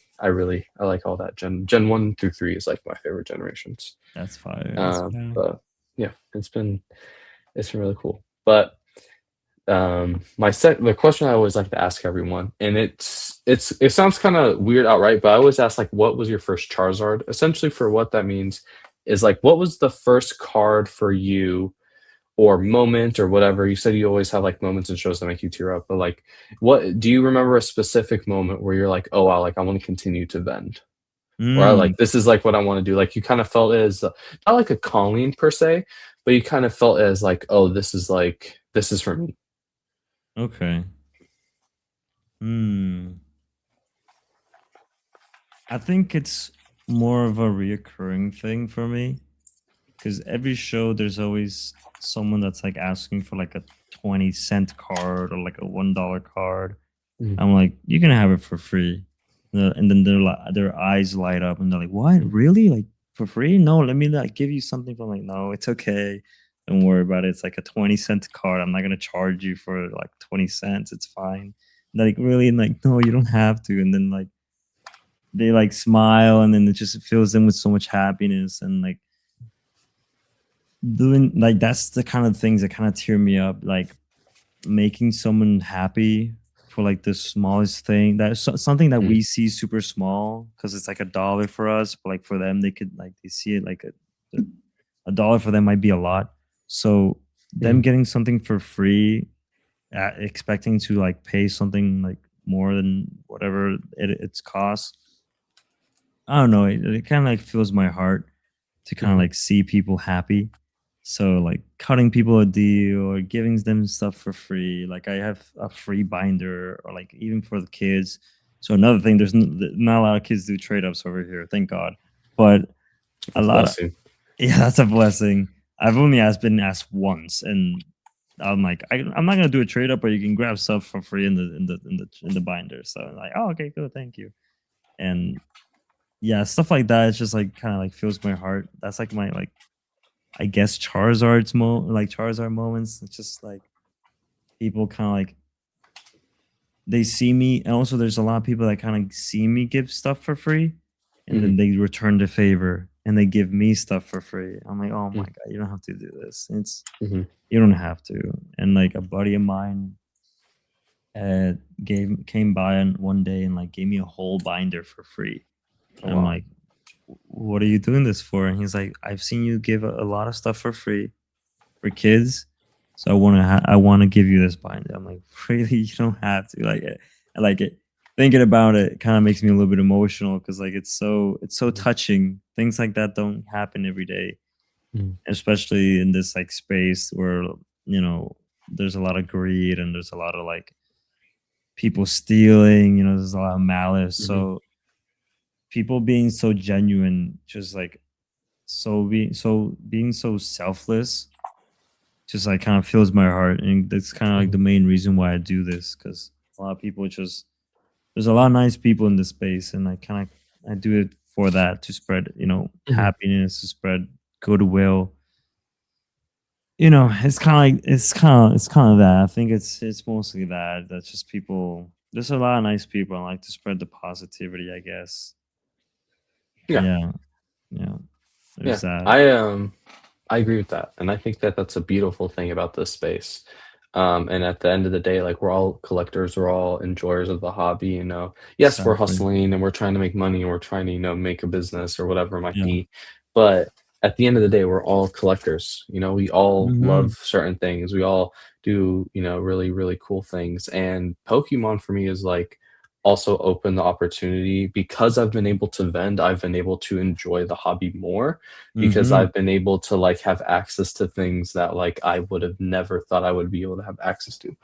like all that. Gen 1 through 3 is like my favorite generations. that's fire. That's fire. But yeah, it's been really cool. But the question I always like to ask everyone, and it sounds kind of weird outright, but I always ask like, what was your first Charizard? Essentially, for what that means is like, what was the first card for you, or moment, or whatever? You said you always have like moments and shows that make you tear up, but like, what do you remember a specific moment where you're like, oh wow, like I want to continue to vend, or I Mm, like this is like what I want to do? Like you kind of felt it as not like a calling per se, but you kind of felt it as like, oh, this is for me. okay. Hmm. I think it's more of a reoccurring thing for me because every show there's always someone that's like asking for like a 20-cent card or like a $1 card. Mhm. I'm like, you can have it for free. And then their eyes light up and they're like, what? Really? Like for free? No, let me like give you something. I'm like, no, it's okay. Don't worry about it. It's like a 20-cent card. I'm not gonna charge you for like 20 cents. It's fine. Like really, and like, no, you don't have to. And then like they like smile and then it just fills them with so much happiness and like doing like that's the kind of things that kind of tear me up, like making someone happy for like the smallest thing that's something that Mhm. we see super small because it's like $1 for us, but like for them they could like they see it like a dollar for them might be a lot. So them Mhm. getting something for free, expecting to like pay something like more than whatever it's cost, I don't know. It kind of like fills my heart to kind of Mhm. like see people happy. So like cutting people a deal or giving them stuff for free. Like I have a free binder or like even for the kids. So another thing, there's not a lot of kids do trade ups over here, thank God. But a That's a lot of blessing. yeah, that's a blessing. I've only been asked once, and I'm like, I'm not gonna do a trade up, but you can grab stuff for free in the binder. So I'm like, oh okay, good, thank you. And yeah, stuff like that. It's just like kind of like fills my heart. That's like my like I guess Charizard moments. It's just like people kind of like they see me, and also there's a lot of people that kind of see me give stuff for free, and then Mhm. they return the favor and they give me stuff for free. I'm like, oh my Mhm. god, you don't have to do this. It's Mhm. you don't have to. And like a buddy of mine gave came by on one day and like gave me a whole binder for free. Oh, I'm wow. like, what are you doing this for? And he's like, I've seen you give a lot of stuff for free for kids, so I want to give you this binder. I'm like, really? You don't have to. Like it, I like it. Thinking about it kind of makes me a little bit emotional because like it's so Mhm. touching. Things like that don't happen every day. Mhm. especially in this like space where there's a lot of greed and there's a lot of like people stealing. There's a lot of malice. Mhm. So people being so genuine, just like being so selfless, just like kind of fills my heart, and that's kind of like the Mhm. main reason why I do this, because a lot of people just there's a lot of nice people in this space, and I do it for that, to spread Mhm. happiness, to spread goodwill. It's kind of that. I think it's mostly that. That's just people. There's a lot of nice people. I like to spread the positivity, I guess. Yeah. Yeah, yeah. Yeah. There's that. I agree with that, and I think that that's a beautiful thing about this space. And at the end of the day, like, we're all collectors, we're all enjoyers of the hobby, you know? Yes, we're Exactly. hustling and we're trying to make money and we're trying to, make a business or whatever it might Yeah. be, but at the end of the day, we're all collectors, we all Mhm. love certain things, we all do, really, really cool things, and Pokemon for me is, like, also opened the opportunity because I've been able to vend, I've been able to enjoy the hobby more, because Mhm. I've been able to, like, have access to things that, like, I would have never thought I would be able to have access to.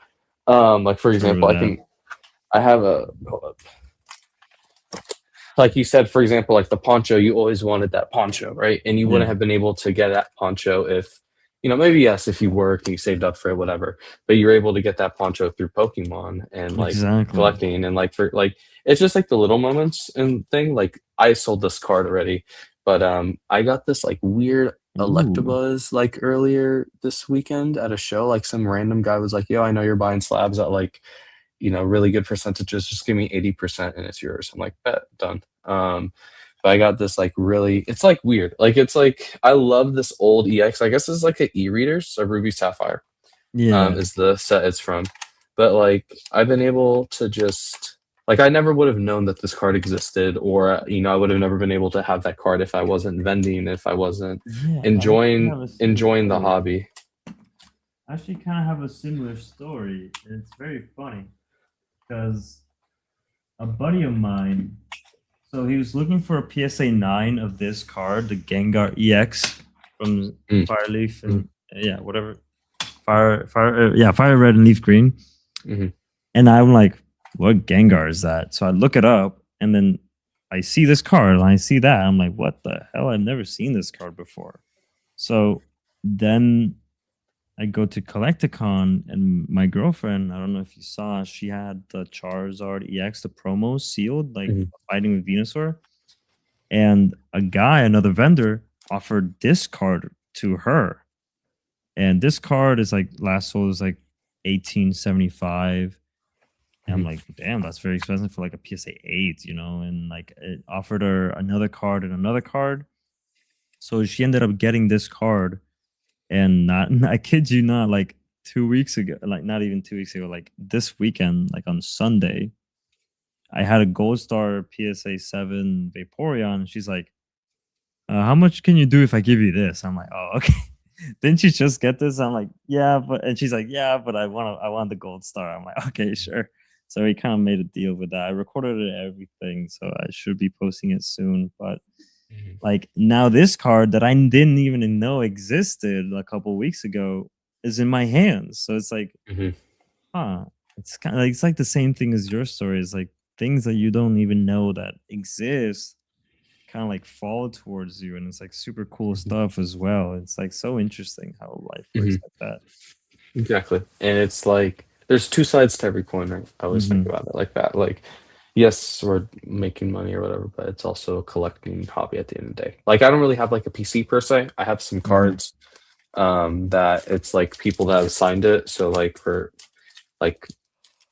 Like, for True example, that. I have a hold up. Like you said, for example, like the poncho, you always wanted that poncho, right? And you wouldn't Yeah. have been able to get that poncho if, maybe yes, if you worked and you saved up for it, whatever. But you're able to get that poncho through Pokemon and like Exactly. collecting and like for like it's just like the little moments and thing. Like I sold this card already, but I got this like weird Ooh. Electabuzz like earlier this weekend at a show. Like some random guy was like, "Yo, I know you're buying slabs at like really good percentages. Just give me 80% and it's yours." I'm like, bet, done. But I got this like really, it's like weird. Like it's like I love this old EX. I guess it's like an e-readers, so Ruby Sapphire Yeah. is the set it's from. But like I've been able to just like I never would have known that this card existed, or I would have never been able to have that card if I wasn't vending, if I wasn't Yeah. I actually enjoying have a similar enjoying the story. hobby. I actually kind of have a similar story, and it's very funny because a buddy of mine, so he was looking for a PSA 9 of this card, the Gengar EX from Mm, Fireleaf, mm, and yeah, whatever. Fire red and leaf green. mhm, And I'm like, what Gengar is that? So I look it up, and then I see this card and I see that. I'm like, what the hell? I've never seen this card before. So then I go to Collecticon, and my girlfriend, I don't know if you saw, she had the Charizard EX, the promo sealed, like mhm, fighting with Venusaur. And a guy, another vendor, offered this card to her. And this card is like last sold is like 1875. And I'm mhm, like, damn, that's very expensive for like a PSA 8, And like it offered her another card and another card. So she ended up getting this card. And not, I kid you not, like 2 weeks ago, like not even 2 weeks ago, like this weekend, like on Sunday, I had a Gold Star PSA 7 Vaporeon. And she's like, how much can you do if I give you this? I'm like, oh, okay. Didn't you just get this? I'm like, yeah, and she's like, yeah, but I want the Gold Star. I'm like, okay, sure. So we kind of made a deal with that. I recorded it, everything, so I should be posting it soon. But mhm, like now, this card that I didn't even know existed a couple weeks ago is in my hands. So it's like, mhm. huh? It's kind of like it's like the same thing as your story. It's like things that you don't even know that exist kind of like fall towards you, and it's like super cool Mhm, stuff as well. It's like so interesting how life works mhm. like that. Exactly. And it's like there's two sides to every coin, right? I always think Hmm. about it like that. Like, yes, we're making money or whatever, but it's also a collecting hobby at the end of the day. Like I don't really have like a PC per se. I have some Hmm. cards that it's like people that have signed it. So like for like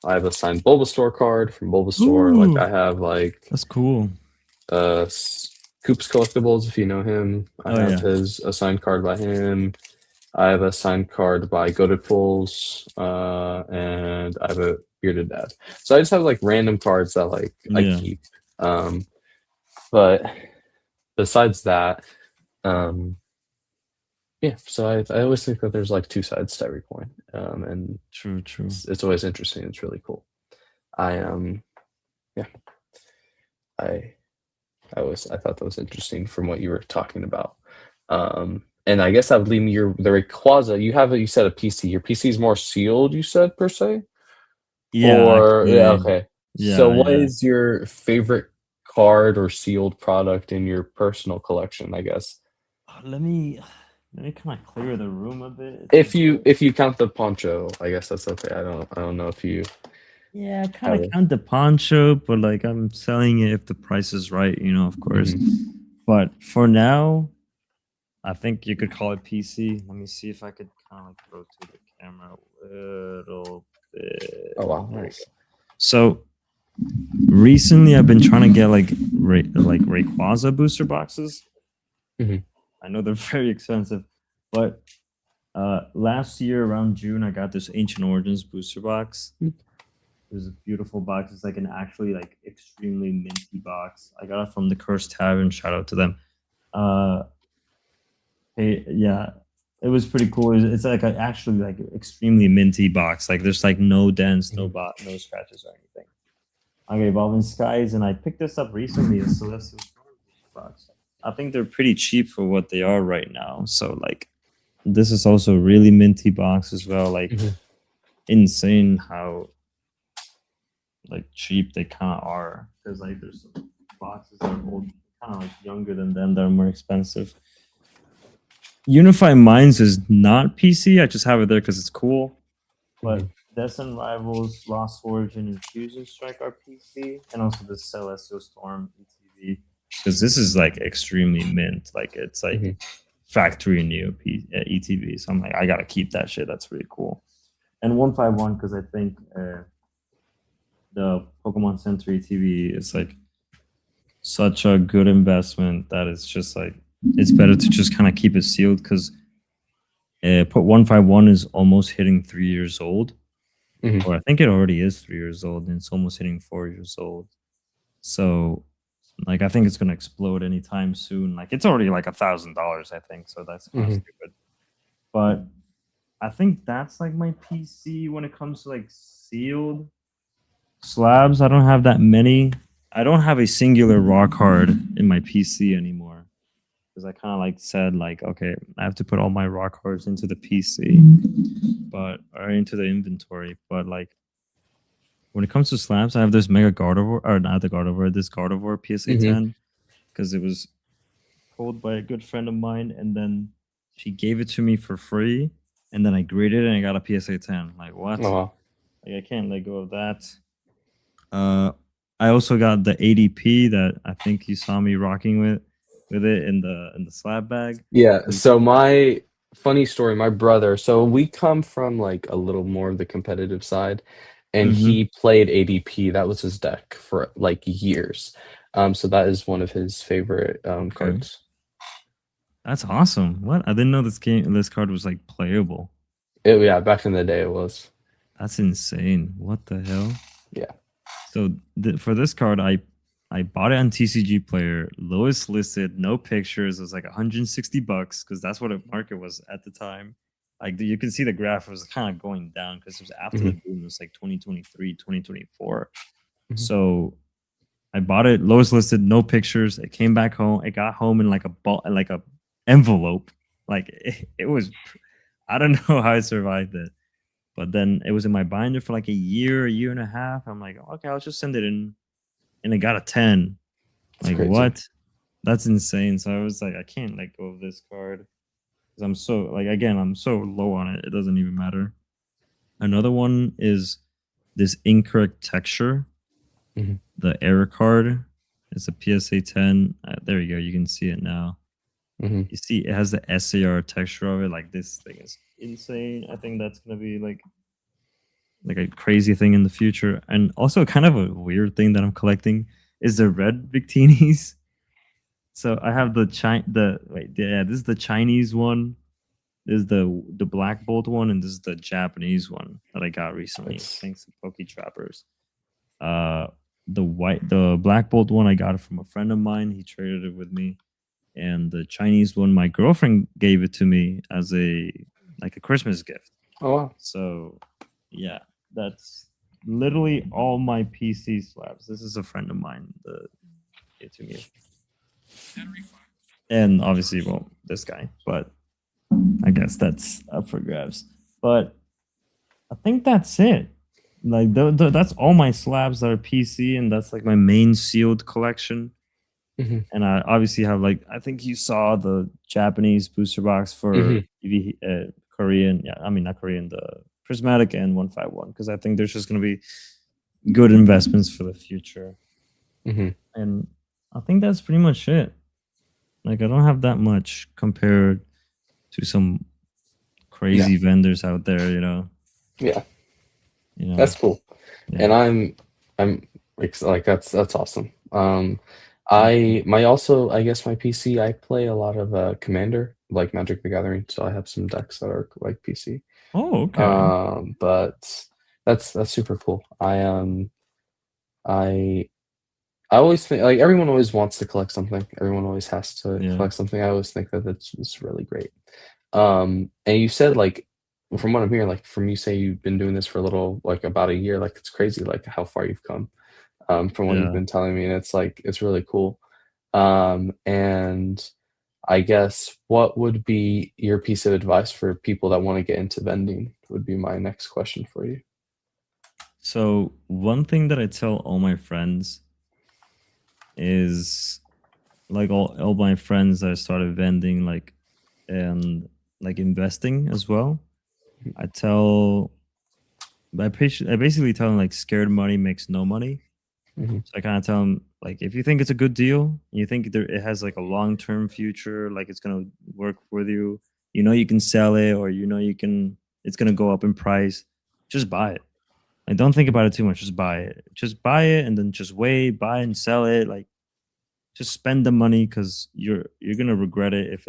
I have a signed Bulbasaur card from Bulbasaur. Like Ooh, I have like that's cool. Coops Collectibles, if you know him. I Oh have yeah, his a signed card by him. I have a signed card by Goated Pulls, and I have a Bearded Dad. So I just have like random cards that like I yeah, keep. Um, but besides that, um, yeah. So I always think that there's like two sides to every coin, and true, true. it's always interesting. It's really cool. I yeah. I I thought that was interesting from what you were talking about. And I guess that would lead me the Rayquaza. You said a PC. Your PC is more sealed, you said, per se? Yeah, Or yeah, actually, okay. So yeah, what yeah. is your favorite card or sealed product in your personal collection, I guess? Let me kind of clear the room a bit. It's a If you bit. if you count the poncho, I guess that's okay. I don't know if you Yeah, I kind have of it. count the poncho, but like I'm selling it if the price is right, of course. Mhm. But for now, I think you could call it PC. Let me see if I could kind of like rotate the camera a little bit. Oh wow, There we go. nice. So recently, I've been trying to get like Rayquaza booster boxes. Mhm. I know they're very expensive, but last year around June, I got this Ancient Origins booster box. It was a beautiful box. It's like an actually like extremely minty box. I got it from the Cursed Tavern. Shout out to them. Uh, hey, yeah, it was pretty cool. It's like an actually like extremely minty box. Like there's like no dents, Mhm. no scratches or anything. Okay, Evolving Skies, and I picked this up recently. A Celestial Storm booster box. I think they're pretty cheap for what they are right now. So like, this is also a really minty box as well. Like Mhm. insane how like cheap they kind of are, because like there's some boxes that are old, kind of like younger than them, that are more expensive. Unify Minds is not PC. I just have it there because it's cool. But Mhm. Descent Rivals, Lost Origin, and Fusion Strike are PC, and also the Celestial Storm ETV, because this is like extremely mint. Like it's like Mhm. factory new ETV. So I'm like, I gotta keep that shit. That's pretty cool. And 151, because I think the Pokemon Center ETV is like such a good investment that it's just like it's better to just kind of keep it sealed, because put 151 is almost hitting 3 years old, Mhm. or I think it already is 3 years old, and it's almost hitting 4 years old. So like I think it's gonna explode anytime soon. Like it's already like $1,000, I think. So that's kind of Mhm. stupid. But I think that's like my PC when it comes to like sealed slabs. I don't have that many. I don't have a singular raw card in my PC anymore, because I kind of like said like, okay, I have to put all my raw cards into the PC, but or into the inventory. But like when it comes to slabs, I have this Mega Gardevoir, or not the Gardevoir, this Gardevoir PSA Mhm. 10, because it was pulled by a good friend of mine, and then she gave it to me for free, and then I graded it and I got a PSA 10. Like Oh what? wow. Like I can't let go of that. Uh, I also got the ADP that I think you saw me rocking with it in the slab bag. Yeah, so my funny story, my brother, so we come from like a little more of the competitive side, and Mm-hmm. he played ADP. That was his deck for like years. So that is one of his favorite Okay, cards. that's awesome. What? I didn't know this card was like playable. Yeah, back in the day it was. That's insane. What the hell? Yeah. So for this card, I bought it on TCG Player, lowest listed, no pictures. It was like $160 because that's what the market was at the time. Like you can see the graph was kind of going down because it was after the Mhm. boom. It was like 2023, 2024. Mhm. So I bought it lowest listed, no pictures. It came back home. It got home in like like a envelope. Like it was. I don't know how I survived it. But then it was in my binder for like a year and a half. I'm like, okay, I'll just send it in, and it got a 10. It's Like crazy. what? That's insane. So I was like, I can't let go of this card, because I'm so like, again, I'm so low on it. It doesn't even matter. Another one is this incorrect texture, Mhm. the error card. It's a PSA 10. There you go. You can see it now. Mhm. You see, it has the SAR texture of it. Like this thing is insane. I think that's gonna be like a crazy thing in the future. And also kind of a weird thing that I'm collecting is the red Victinis. So I have this is the Chinese one. This is the Black Bolt one, and this is the Japanese one that I got recently, That's thanks to Poke Trappers. Uh, the Black Bolt one I got it from a friend of mine. He traded it with me, and the Chinese one, my girlfriend gave it to me as a Christmas gift. oh wow. So yeah, that's literally all my PC slabs. This is a friend of mine that gave it to me, and obviously, well, this guy, but. I guess that's up for grabs. But I think that's it. Like that's all my slabs that are PC, and that's like my main sealed collection. Mhm, And I obviously have like I think you saw the Japanese booster box for mhm, Korean. Yeah, I mean not Korean, the prismatic and 151 because I think there's just gonna be good investments for the future. mhm. And I think that's pretty much it. Like I don't have that much compared to some Yeah, crazy vendors out there. yeah, You know. that's cool. Yeah. And I'm like that's awesome. Mhm. I also I guess my PC I play a lot of Commander, like Magic the Gathering, so I have some decks that are like PC. Oh, okay. But that's super cool. I I always think like everyone always wants to collect something. Everyone always has to Yeah. collect something. I always think that that's really great. And you said like from what I'm hearing, like from you say you've been doing this for a little like about a year, like it's crazy like how far you've come from what you've Yeah. been telling me. And it's like it's really cool. And I guess what would be your piece of advice for people that want to get into vending would be my next question for you. So one thing that I tell all my friends is like all my friends that started vending and like investing as well. I tell I basically tell them like scared money makes no money. Mhm, So I kind of tell them like if you think it's a good deal, you think it has like a long term future, like it's gonna work with you, you can sell it or it's gonna go up in price, just buy it. Like don't think mhm, about it too much, just buy it. Just buy it and then just wait, buy and sell it. Like just spend the money because you're gonna regret it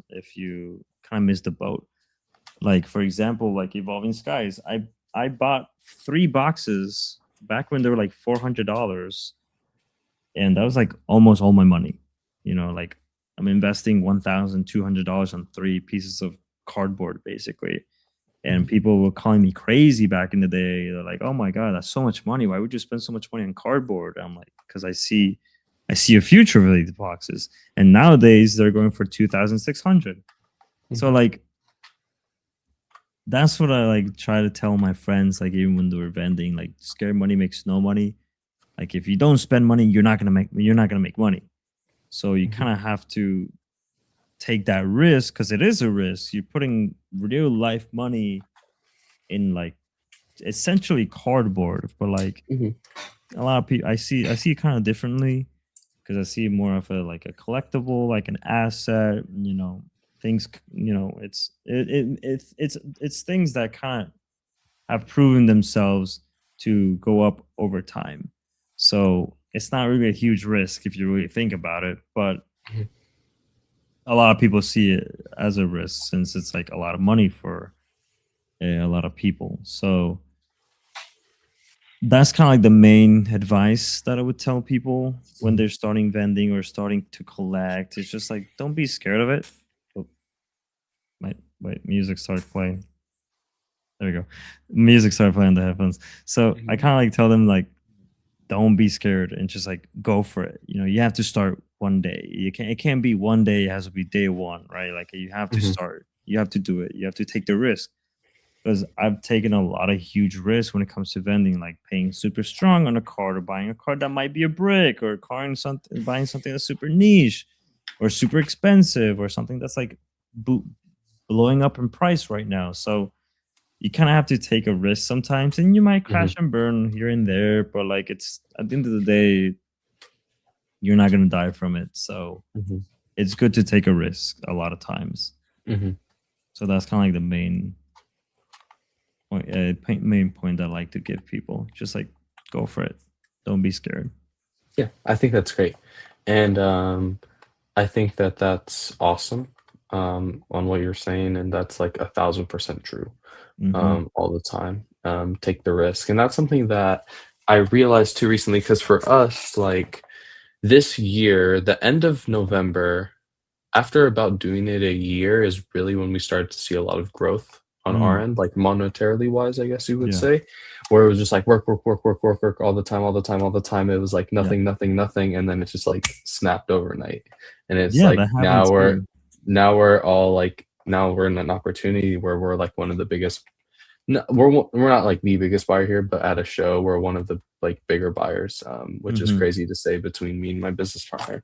if you kind of miss the boat. Like for example, like Evolving Skies, I bought 3 boxes back when they were like $400, and that was like almost all my money. Like I'm investing $1,200 on 3 pieces of cardboard basically. And mhm, people were calling me crazy back in the day. They're like, "Oh my god, that's so much money. Why would you spend so much money on cardboard?" I'm like, "Because I see a future for these boxes." And nowadays they're going for 2,600. So mhm, like that's what I like try to tell my friends. Like even when they were vending, like scared money makes no money. Like if you don't spend money, you're not gonna make money. So you mhm, kind of have to take that risk because it is a risk. You're putting real life money in like essentially cardboard, but like mhm, a lot of people I see it kind of differently because I see more of a like a collectible, like an asset, things it's things that kind of have proven themselves to go up over time. So it's not really a huge risk if you really think about it, but mhm, a lot of people see it as a risk since it's like a lot of money for a lot of people. So that's kind of like the main advice that I would tell people when mhm. they're starting vending or starting to collect. It's just like don't be scared of it. Oh, my wait, music started playing. There we go. Music started playing on the headphones. So I Mhm, kind of like tell them like don't be scared and just like go for it. You have to start one day. It can't be one day, it has to be day one, right? Like you have to mhm, start. You have to do it. You have to take the risk. Because I've taken a lot of huge risks when it comes to vending, like paying super strong on a card or buying a card that might be a brick or buying something that's super niche or super expensive or something that's like bo- blowing up in price right now. So you kind of have to take a risk sometimes and you might mhm, crash and burn here and there, but like it's at the end of the day, you're not going to die from it. So mhm, it's good to take a risk a lot of times. mhm. So that's kind of like the main point I like to give people. Just like go for it. Don't be scared. Yeah, I think that's great. And I think that that's awesome on what you're saying, and that's like 1,000% true Hmm. all the time. Take the risk. And that's something that I realized too recently because for us, like this year, the end of November, after about doing it a year is really when we started to see a lot of growth on our Mm, end, like monetarily wise, I guess you would yeah, say, where it was just like work, work, work, work, work, work all the time, all the time, all the time. It was like yeah, nothing, nothing, nothing, and then it just like snapped overnight. And it's yeah. like That happened too. now we're all like now we're in an opportunity where we're like one of the biggest. No, we're not like the biggest buyer here, but at a show we're one of the like bigger buyers, which is Mm-hmm. crazy to say between me and my business partner.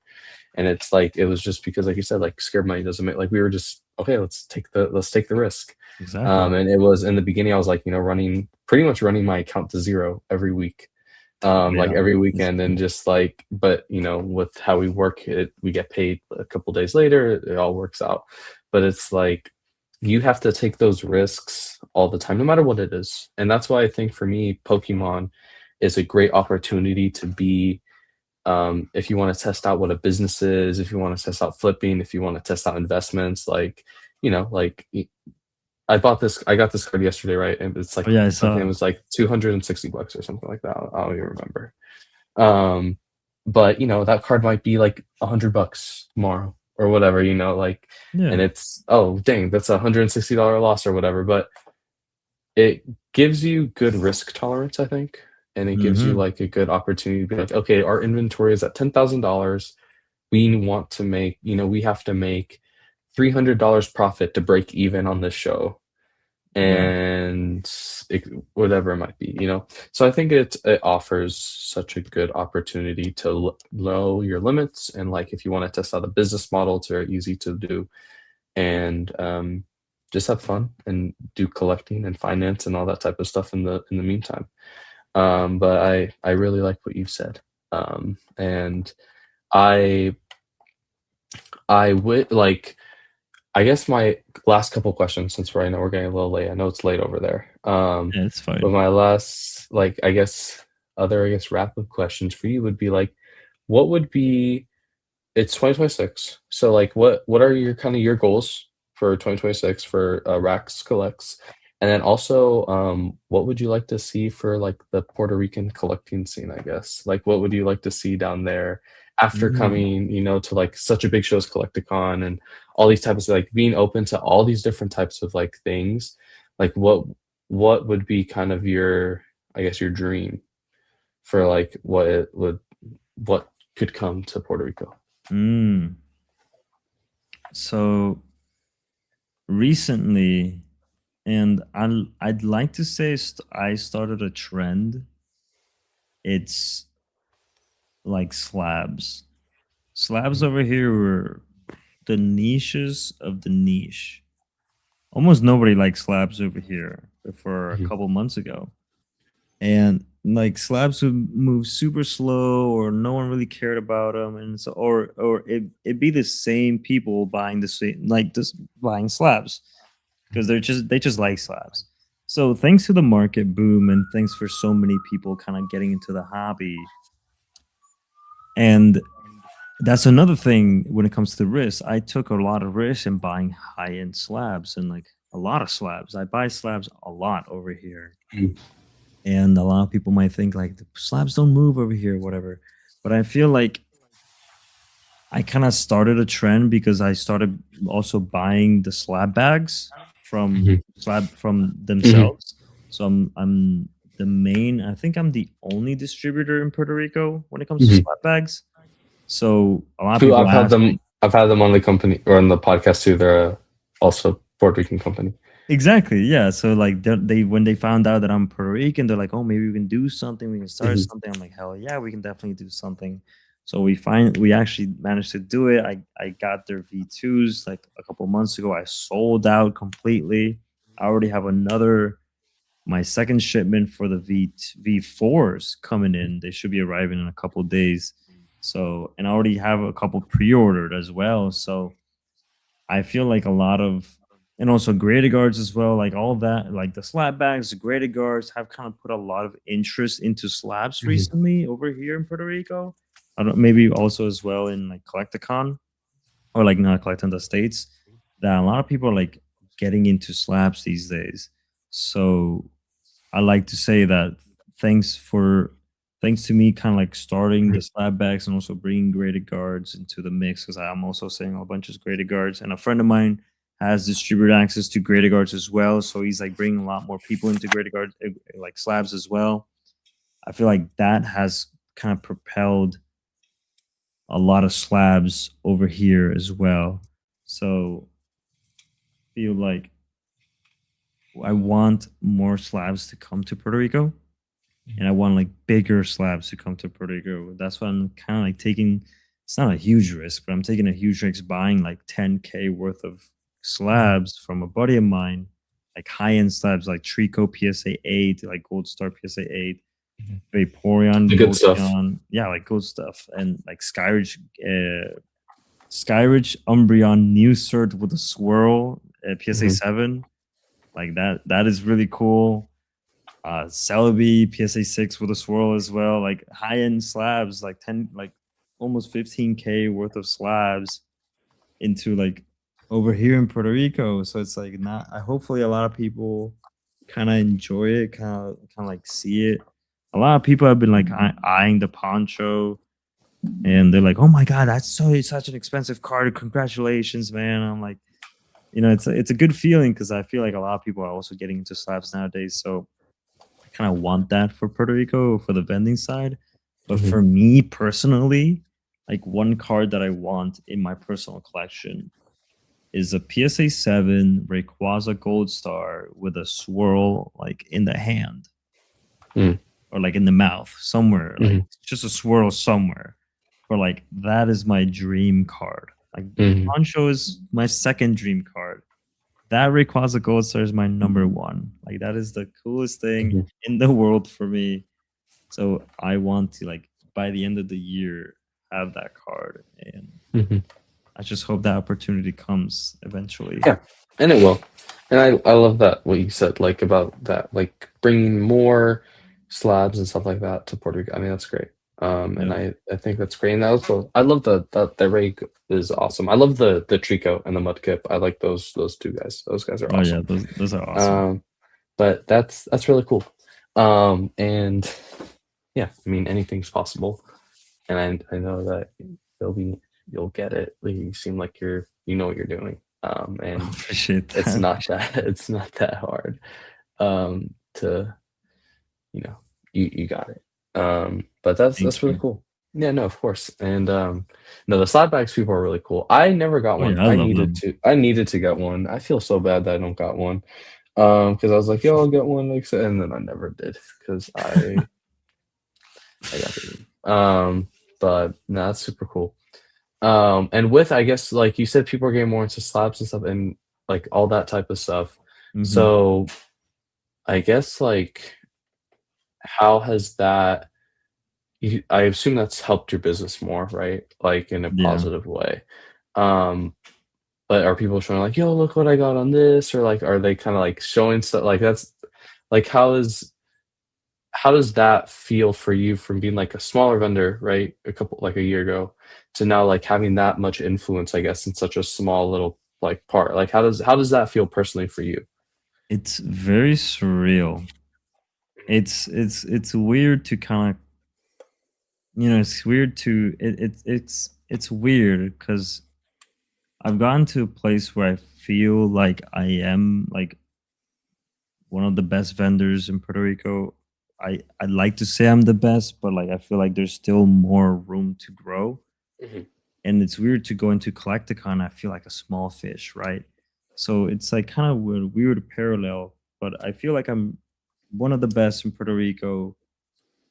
And it's like it was just because, like you said, like scared money doesn't make, like we were just okay. Let's take the risk. Exactly. And it was in the beginning. I was like, running pretty much running my account to zero every week, Oh like yeah, every that's weekend, and good. just like, but with how we work it, we get paid a couple days later. It all works out, but it's like you have to take those risks all the time, no matter what it is. And that's why I think for me, Pokemon is a great opportunity to be, if you want to test out what a business is, if you want to test out flipping, if you want to test out investments, like, like I got this card yesterday, right? And it's Oh like, yeah, I I think it saw. was like $260 or something like that. I don't even remember. Um, but that card might be like $100 tomorrow or whatever, like, and Yeah. it's, oh dang, that's $160 loss or whatever. But it gives you good risk tolerance, I think, and it gives you Mm-hmm. like a good opportunity to be like, okay, our inventory is at $10,000. We want to make, we have to make $300 profit to break even on this show, Yeah. and whatever it might be. So I think it offers such a good opportunity to know your limits, and like if you want to test out a business model, it's very easy to do, and just have fun and do collecting and finance and all that type of stuff in the meantime. But I really like what you've said, and I I would like, I guess my last couple questions, since I know we're getting a little late. I know it's late over there. Yeah, it's But fine. my last, like, I guess wrap up questions for you would be like, what would be, it's 2026. So like what are your kind of your goals for 2026 for Rahx collects? And then also, what would you like to see for like the Puerto Rican collecting scene, I guess? Like what would you like to see down there after Mm. coming, to like such a big show as Collecticon and all these types of like being open to all these different types of like things? Like what would be kind of your, I guess, your dream for like what could come to Puerto Rico? Mm. So recently, and I'd like to say I started a trend. It's like slabs. Slabs over here were the niches of the niche. Almost nobody likes slabs over here before a Mhm. couple months ago. And like slabs would move super slow or no one really cared about them, and so or it'd be the same people buying the same, like just buying slabs because they just like slabs. So thanks to the market boom and thanks for so many people kind of getting into the hobby, and that's another thing when it comes to risks. I took a lot of risks in buying high end slabs and like a lot of slabs. I buy slabs a lot over here, Mhm. and a lot of people might think like the slabs don't move over here, whatever. But I feel like I kind of started a trend because I started also buying the slab bags Mhm. from Mhm. themselves. So I'm the main. I think I'm the only distributor in Puerto Rico when it comes to Mhm. slab bags. So a lot of Who people ask me. I've had them on the company or on the podcast too. They're also Puerto Rican company. Exactly, yeah. So like they when they found out that I'm Puerto Rican, they're like, "Oh, maybe we can do something. We can start Mhm. something." I'm like, "Hell yeah, we can definitely do something." So we actually managed to do it. I got their V2s like a couple months ago. I sold out completely. I already have another my second shipment for the V4s coming in. They should be arriving in a couple days. So, and I already have a couple pre-ordered as well. So, I feel like a lot of, and also graded guards as well, like all that, like the slab bags, the graded guards have kind of put a lot of interest into slabs Mhm. recently over here in Puerto Rico. I don't, maybe also as well in like Collecticon or like not Collecting the States, that a lot of people are like getting into slabs these days. So I like to say that thanks for thanks to me kind of like starting the slab backs and also bringing graded guards into the mix because I'm also selling a bunch of graded guards, and a friend of mine has distributed access to graded guards as well, so he's like bringing a lot more people into graded guards like slabs as well. I feel like that has kind of propelled a lot of slabs over here as well. So feel like I want more slabs to come to Puerto Rico, and I want like bigger slabs to come to Puerto Rico. That's why I'm kind of like taking. It's not a huge risk, but I'm taking a huge risk buying like 10K worth of Mhm, slabs from a buddy of mine, like high end slabs like Trico PSA 8, like Gold Star PSA 8, mhm. The Vaporeon good stuff. Goldfion, yeah, like good stuff, and like Skyridge Umbreon New Cert with a swirl at PSA Mhm, 7, like that is really cool. Celebi PSA 6 with a swirl as well, like high end slabs, like 10, like almost 15K worth of slabs into like over here in Puerto Rico. So it's like not. I hopefully a lot of people kind of enjoy it, kind of like see it. A lot of people have been like eyeing the poncho, and they're like, "Oh my god, that's such an expensive card! Congratulations, man!" I'm like, it's a good feeling because I feel like a lot of people are also getting into slabs nowadays. So I kind of want that for Puerto Rico for the vending side. But mhm, for me personally, like one card that I want in my personal collection is a PSA 7 Rayquaza Gold Star with a swirl like in the hand mhm, or like in the mouth somewhere, like mhm, just a swirl somewhere. But like that is my dream card. Like mhm, Poncho is my second dream card. That Rayquaza Gold Star is my number one. Like that is the coolest thing mhm, in the world for me. So I want to like by the end of the year have that card, and mhm. I just hope that opportunity comes eventually. Yeah, and it will. And I love that what you said, like about that, like bringing more slabs and stuff like that to Puerto Rico. I mean, that's great. And Yeah. I think that's great. And I also I love the rig is awesome. I love the Trico and the Mudkip. I like those two guys. Those guys are Oh yeah, awesome. those are awesome. Um, but that's really cool. And yeah, I mean anything's possible. And I know that you'll be you'll get it. Like, you seem like you know what you're doing. I And appreciate it's that. not that it's not that hard to you know you got it. But Thank that's really you. cool. Yeah, no, of course. And no, the slide bags people are really cool. I never got Oh one. yeah, I love them. I needed to get one. I feel so bad that I don't got one. Because I was like, yo, I'll get one, like, and then I never did because I got the but no, that's super cool. And with I guess like you said, people are getting more into slabs and stuff and like all that type of stuff. Hmm. So I guess like how has that I assume that's helped your business more, right? Like in a Yeah. positive way. Um, but are people showing like, yo, look what I got on this, or like are they kind of like showing stuff like that's like how does that feel for you from being like a smaller vendor, right? A year ago to now like having that much influence, I guess, in such a small little like part. Like how does that feel personally for you? It's very surreal. It's weird to kind of, it's weird to it's weird because I've gotten to a place where I feel like I am like one of the best vendors in Puerto Rico. I'd like to say I'm the best, but like I feel like there's still more room to grow. Mhm, And it's weird to go into Collecticon. I feel like a small fish, right? So it's like kind of weird parallel, but I feel like I'm one of the best in Puerto Rico,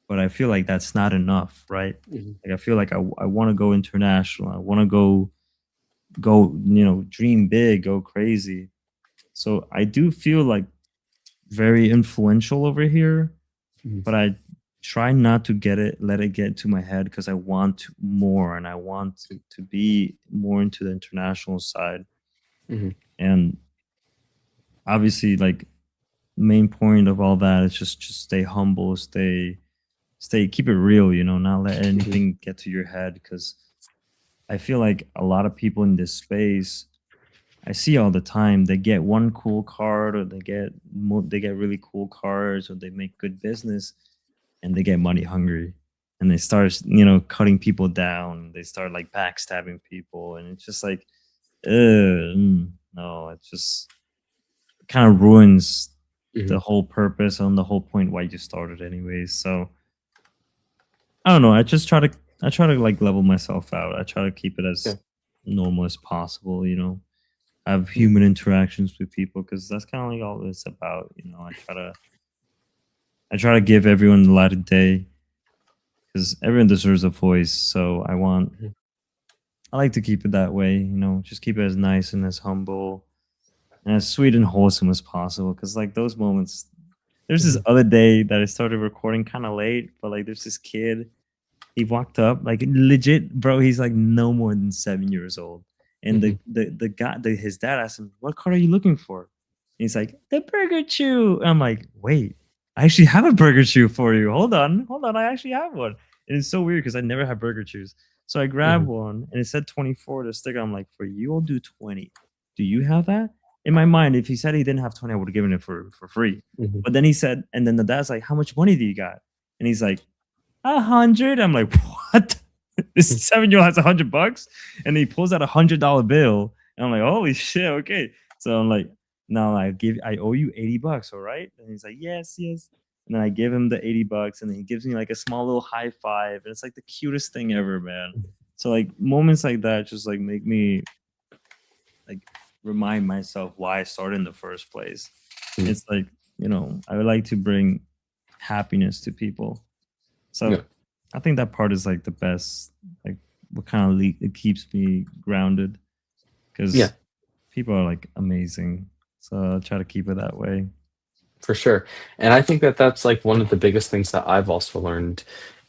but I feel like that's not enough, right? mhm, Like I feel like I want to go international. I want to go, dream big, go crazy. So I do feel like very influential over here, mhm, but I try not to let it get to my head because I want more and I want to be more into the international side. mhm, And obviously, like main point of all that is just stay humble, keep it real, not let mhm, anything get to your head because I feel like a lot of people in this space I see all the time. They get one cool card, or they get really cool cards, or they make good business, and they get money hungry, and they start cutting people down. They start like backstabbing people, and it's just like, no, it just kind of ruins mhm. the whole purpose and the whole point why you started, anyways. So I don't know. I try to like level myself out. I try to keep it Yeah. as normal as possible. have human interactions with people, because that's kind of like all it's about. You know, I try to give everyone the light of day, because everyone deserves a voice. So Mhm, I like to keep it that way. You know, just keep it as nice and as humble and as sweet and wholesome as possible. Because like those moments, there's this mhm, other day that I started recording kind of late, but like there's this kid. He walked up, like legit, bro. He's like no more than 7 years old, and mhm, the guy, his dad asked him, "What card are you looking for?" And he's like, "The Burger Chew." And I'm like, "Wait, I actually have a Burger Chew for you. Hold on, I actually have one." And it's so weird because I never had Burger Chews. So I grabbed mhm, one, and it said 24 to sticker. I'm like, "For you, I'll do 20. Do you have that?" In my mind, if he said he didn't have 20, I would have given it for free. mhm, But then he said, and then the dad's like, "How much money do you got?" And he's like, 100. I'm like, what? mhm, This 7-year-old has $100, and he pulls out $100 bill. And I'm like, holy shit, okay. So I'm like, no, I owe you $80, all right? And he's like, yes, yes. And then I give him the $80, and then he gives me like a small little high five, and it's like the cutest thing ever, man. So like moments like that just like make me like remind myself why I started in the first place. mhm. It's like, you know, I would like to bring happiness to people. Yeah, So I think that part is like the best, like what kind of it keeps me grounded, yeah, because people are like amazing. So I try to keep it that way. for sure. And I think that that's like one of the biggest things that I've also learned.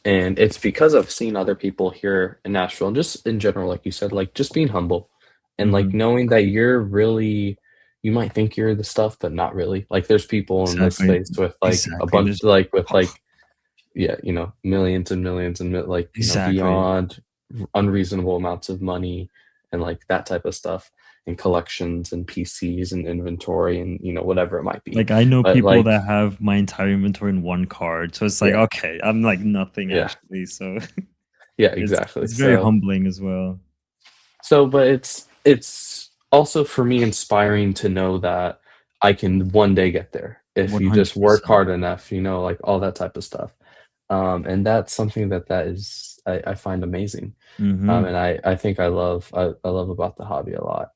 And it's because I've seen other people here in Nashville and just in general, like you said, like just being humble and like Hmm. knowing that you're really, you might think you're the stuff, but not really. Like there's people in this Exactly. space with like a Exactly. bunch, There's like with like, yeah, millions and millions and like, exactly. beyond unreasonable amounts of money and like that type of stuff and collections and PCs and inventory and, whatever it might be. Like I know But people like, that have my entire inventory in one card. So it's like, yeah, okay, I'm like nothing yeah, actually. So yeah, it's exactly. it's very So, humbling as well. but it's also for me inspiring to know that I can one day get there if you just work 100%. hard enough, like all that type of stuff. And that's something that is I find amazing. Hmm. And I think I love about the hobby a lot.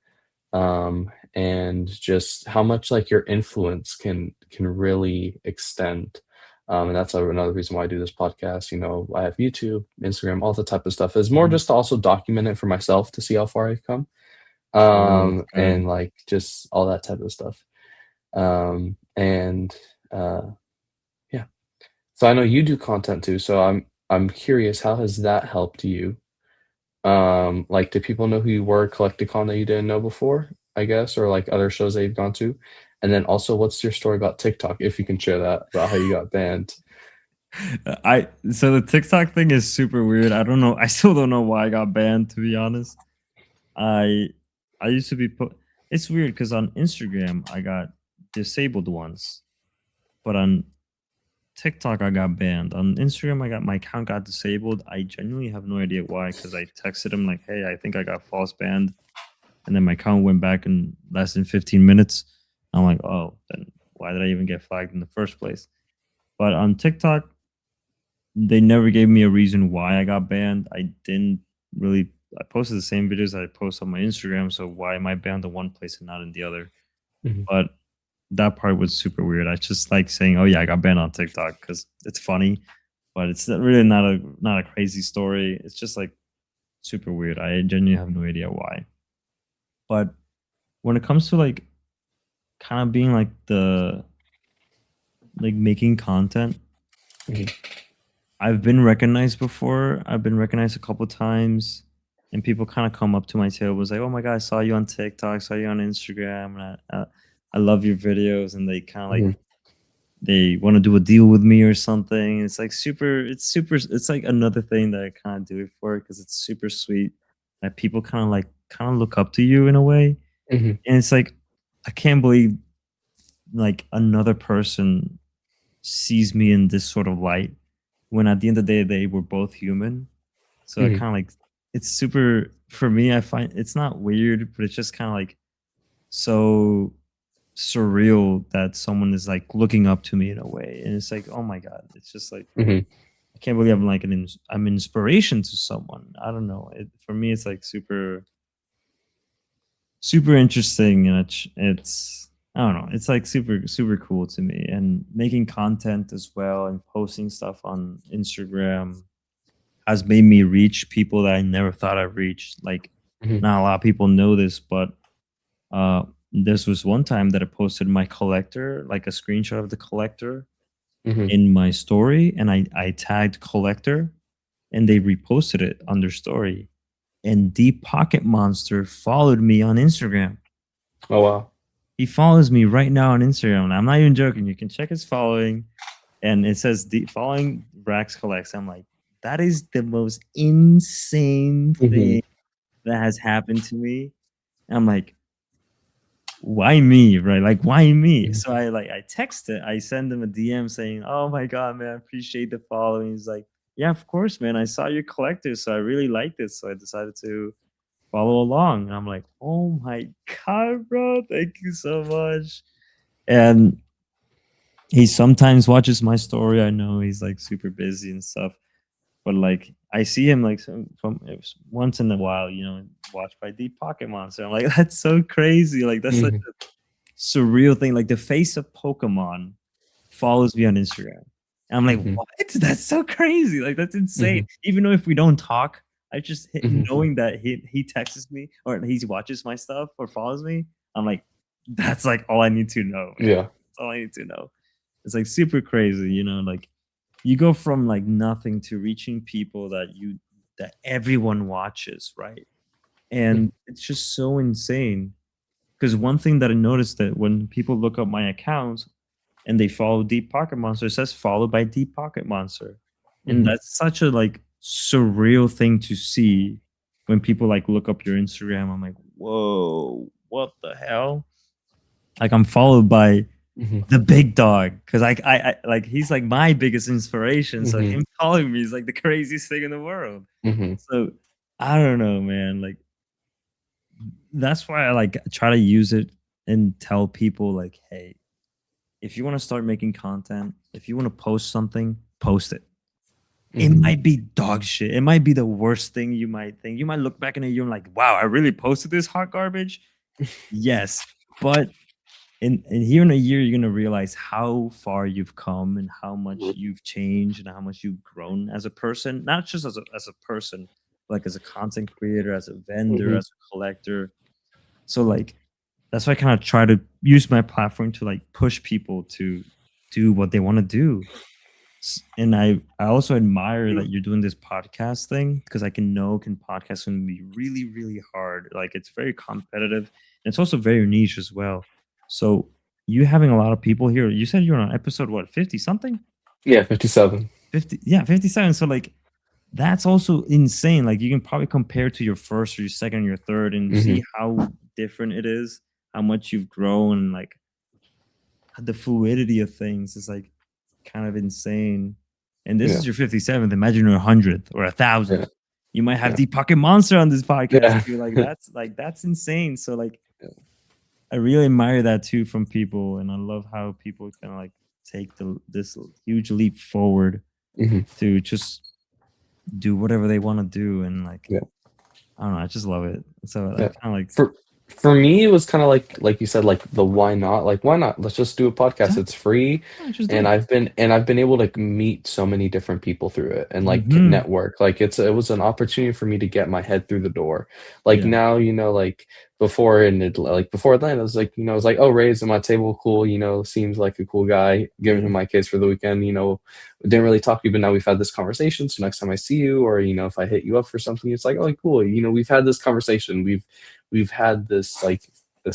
And just how much like your influence can really extend. And that's another reason why I do this podcast. I have YouTube, Instagram, all the type of stuff. Is more Hmm. just to also document it for myself to see how far I've come. True. True. And like just all that type of stuff. And yeah. So I know you do content too. So I'm curious, how has that helped you? Like, do people know who you were, Collecticon that you didn't know before, I guess, or like other shows that you've gone to? And then also, what's your story about TikTok, if you can share that, about how you got banned? I So the TikTok thing is super weird. I don't know. I still don't know why I got banned, to be honest. I I used to be put It's weird because on Instagram I got disabled once, but on TikTok I got banned. On Instagram I got my account got disabled. I genuinely have no idea why, because I texted him like, "Hey, I think I got false banned," and then my account went back in less than 15 minutes. I'm like, "Oh, then why did I even get flagged in the first place?" But on TikTok, they never gave me a reason why I got banned. I didn't really. I posted the same videos that I post on my Instagram, so why am I banned in one place and not in the other? Mhm, But that part was super weird. I just like saying, "Oh yeah, I got banned on TikTok," because it's funny, but it's really not a crazy story. It's just like super weird. I genuinely have no idea why. But when it comes to like kind of being like the like making content, mhm, I've been recognized before. I've been recognized a couple times, and people kind of come up to my tables like, "Oh my god, I saw you on TikTok, saw you on Instagram, and I love your videos." And they kind of like mhm, they want to do a deal with me or something. It's like super. It's like another thing that I kind of do it for, because it's super sweet that people kind of look up to you in a way, mhm, and it's like I can't believe like another person sees me in this sort of light, when at the end of the day they were both human. So I mhm, kind of like, it's super for me. I find it's not weird, but it's just kind of like so surreal that someone is like looking up to me in a way, and it's like, oh my god, it's just like mhm. I can't believe I'm like I'm inspiration to someone. I don't know. For me, it's like super. super interesting, and it's I don't know, it's like super cool to me, and making content as well and posting stuff on Instagram has made me reach people that I never thought I'd reach. Like, Mhm, not a lot of people know this, but uh, this was one time that I posted my collector, like a screenshot of the collector mhm. in my story, and I tagged collector, and they reposted it on their story. And Deep Pocket Monster followed me on Instagram. Oh, wow. He follows me right now on Instagram. And I'm not even joking. You can check his following, and it says following Rahx collects. I'm like, that is the most insane Mhm, thing that has happened to me. And I'm like, why me, right? Like, why me? mhm, So I text it, I send him a DM saying, oh my god, man, I appreciate the following. He's like, yeah, of course, man, I saw your collector, so I really liked it, so I decided to follow along. And I'm like, oh my god, bro, thank you so much. And he sometimes watches my story. I know he's like super busy and stuff, but like I see him like from once in a while, watched by Deep Pocket Monster. I'm like, that's so crazy. Like, that's such mhm, a surreal thing. Like, the face of Pokemon follows me on Instagram. And I'm like, mhm, what? That's so crazy. Like, that's insane. mhm, Even though if we don't talk, I just mhm. knowing that he texts me or he watches my stuff or follows me. I'm like, that's like all I need to know, man. Yeah. That's all I need to know. It's like super crazy, like you go from like nothing to reaching people that everyone watches, right? Mhm, And it's just so insane. Because one thing that I noticed that when people look up my account and they follow Deep Pocket Monster, it says followed by Deep Pocket Monster. And mhm, that's such a like surreal thing to see when people like look up your Instagram. I'm like, whoa, what the hell? Like, I'm followed by mhm, the big dog because I like he's like my biggest inspiration. So mhm, him following me is like the craziest thing in the world. mhm, So I don't know, man. Like, that's why I like try to use it and tell people like, hey, if you want to start making content, if you want to post something, post it. It mhm. might be dog shit. It might be the worst thing you might think. You might look back in a year and like, wow, I really posted this hot garbage. Yes, but in here in a year, you're gonna realize how far you've come and how much you've changed and how much you've grown as a person, not just as a person, like as a content creator, as a vendor, Mhm, as a collector. So like that's why I kind of try to use my platform to like push people to do what they want to do. And I also admire that you're doing this podcast thing because I can podcast can be really really hard. Like, it's very competitive and it's also very niche as well. So you having a lot of people here. You said you're on episode what, 50 something? Yeah, 57. 50, yeah, 57. So like that's also insane. Like, you can probably compare to your first or your second or your third and see Mhm. how different it is, how much you've grown, like the fluidity of things is like kind of insane. And this Yeah, is your 57th. Imagine your 100th or a yeah, 1,000th. You might have yeah. the Pocket Monster on this podcast Yeah. too. That's insane. So like I really admire that too from people, and I love how people can like take this huge leap forward Mhm, to just do whatever they want to do, and like yeah. I don't know, I just love it. So I Yeah. kind of like For me, it was kind of like you said, like the why not? Like why not? Let's just do a podcast. It's exactly. free, Yeah, just do and it. I've been able to meet so many different people through it and like Hmm. network. Like it was an opportunity for me to get my head through the door. Like Yeah. now, like before Atlanta, I was like, I was like, oh, Ray's at my table, cool. Seems like a cool guy. Giving him Yeah. my case for the weekend. Didn't really talk to you, but now we've had this conversation. So next time I see you, or if I hit you up for something, it's like, oh, cool. We've had this conversation. We've had this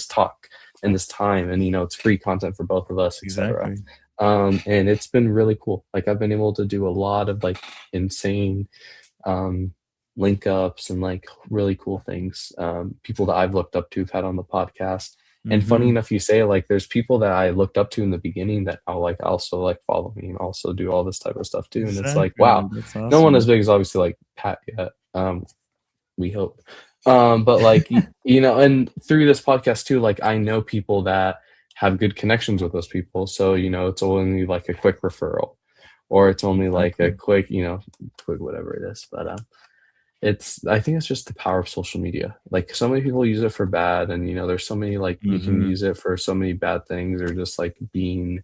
talk and this time, and it's free content for both of us, etc. Exactly. And it's been really cool. Like I've been able to do a lot of like insane um link ups and like really cool things. People that I've looked up to have had on the podcast. And funny Hmm. enough, you say like there's people that I looked up to in the beginning that I'll like also like follow me and also do all this type of stuff too. And it's like, wow, Exactly. That's no one awesome. as big as obviously like Pat yet. We hope. But like and through this podcast too, like I know people that have good connections with those people. So, it's only like a quick referral or it's only like a Exactly. quick, quick whatever it is. But I think it's just the power of social media. Like so many people use it for bad, and there's so many like you can Mm-hmm. use it for so many bad things, or just like being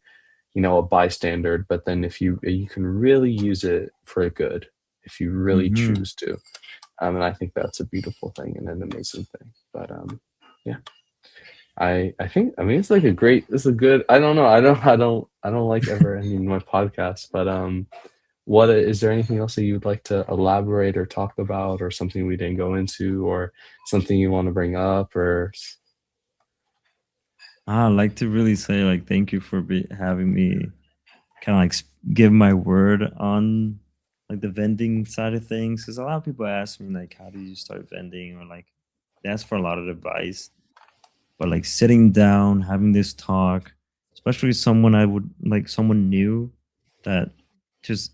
a bystander. But then if you can really use it for good if you really Mm-hmm. choose to. And I think that's a beautiful thing and an amazing thing. But yeah, I think it's like it's a good. I don't know. I don't like ever ending my podcast. But what is there anything else that you'd like to elaborate or talk about, or something we didn't go into, or something you want to bring up, or I'd like to really say like thank you for having me kind of like give my word on like the vending side of things, because a lot of people ask me like how do you start vending, or like they ask for a lot of advice. But like sitting down, having this talk, especially someone I would like, someone new, that just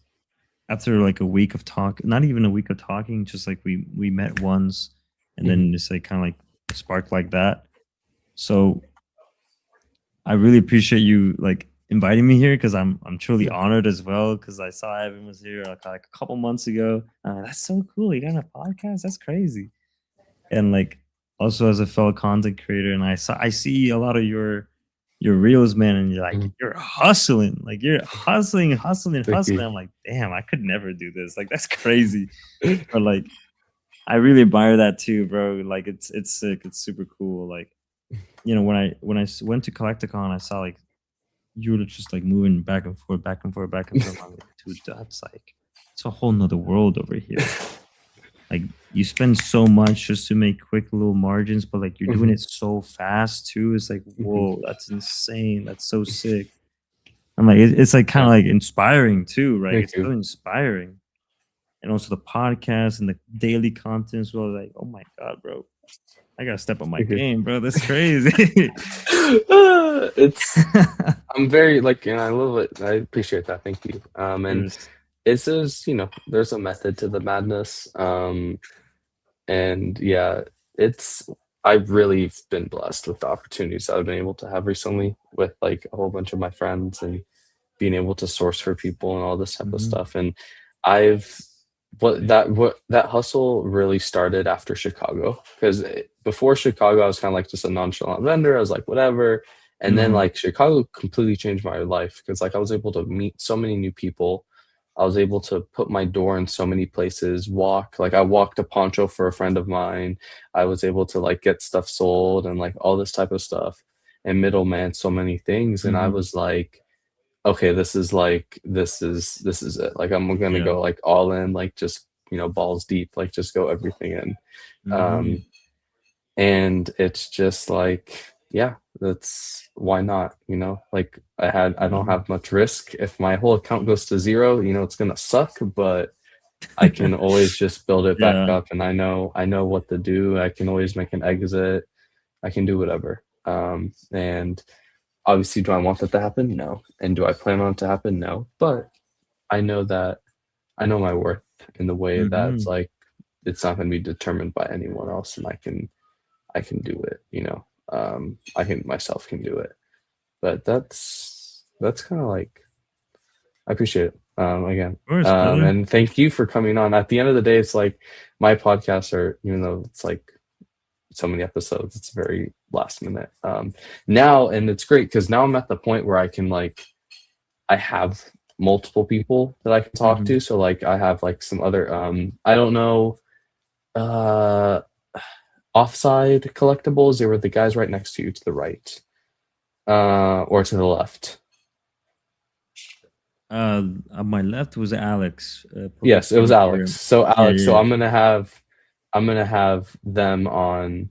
after like a week of talk, not even a week of talking, just like we met once, and Mhm, then just like kind of like spark like that. So I really appreciate you like inviting me here, because I'm truly yeah, honored as well, because I saw Evan was here like a couple months ago. That's so cool. You got a podcast? That's crazy. And like also as a fellow content creator, and I see a lot of your reels, man, and you're like mhm. you're hustling, like you're hustling, hustling, Thank hustling. you. I'm like, damn, I could never do this. Like that's crazy. But like I really admire that too, bro. Like it's sick. It's super cool. Like when I went to Collecticon, I saw like you were just like moving back and forth, back and forth, back and forth. I'm like, dude, that's like it's a whole nother world over here. Like you spend so much just to make quick little margins, but like you're doing Mhm, it so fast too. It's like, mhm. whoa, that's insane. That's so sick. I'm like, it's like kind Yeah, of like inspiring too, right? thank It's you. so inspiring. And also the podcast and the daily content as well. Like, oh my God, bro. I gotta step up my Thank you. game, bro. That's crazy. It's I'm very like, I love it. I appreciate that. Thank you. And Cheers. it's there's there's a method to the madness. And yeah, it's I've really been blessed with the opportunities I've been able to have recently with like a whole bunch of my friends, and being able to source for people and all this type of Hmm. stuff. And I've what that hustle really started after Chicago, because before Chicago I was kind of like just a nonchalant vendor. I was like whatever. And then Hmm. like Chicago completely changed my life, because like I was able to meet so many new people. I was able to put my door in so many places, I walked a poncho for a friend of mine. I was able to like get stuff sold and like all this type of stuff, and middleman so many things. And I Hmm. was like, okay, this is it. Like I'm gonna Yeah. go like all in, like just balls deep, like just go everything in. Hmm. Um, and it's just like, yeah, that's why not, like I don't Hmm. have much risk. If my whole account goes to zero, it's gonna suck, but I can always just build it back Yeah. up, and I know what to do. I can always make an exit. I can do whatever. And obviously, do I want that to happen? No. And do I plan on it to happen? No. But I know that I know my worth in the way that it's Hmm. like it's not going to be determined by anyone else, and I can do it. I can myself can do it. But that's kind of like I appreciate it. Again, Of course, brother. and thank you for coming on. At the end of the day, it's like my podcasts are, even though it's like so many episodes, it's very last minute. Now, and it's great because now I'm at the point where I have multiple people that I can talk Hmm. to. So like I have like some other I don't know, uh offside collectibles. They were the guys right next to you to the right. Or to the left. On my left was Alex, Yes, it was Pokémon Alex. here. So Yeah, Alex, so yeah, I'm gonna have them on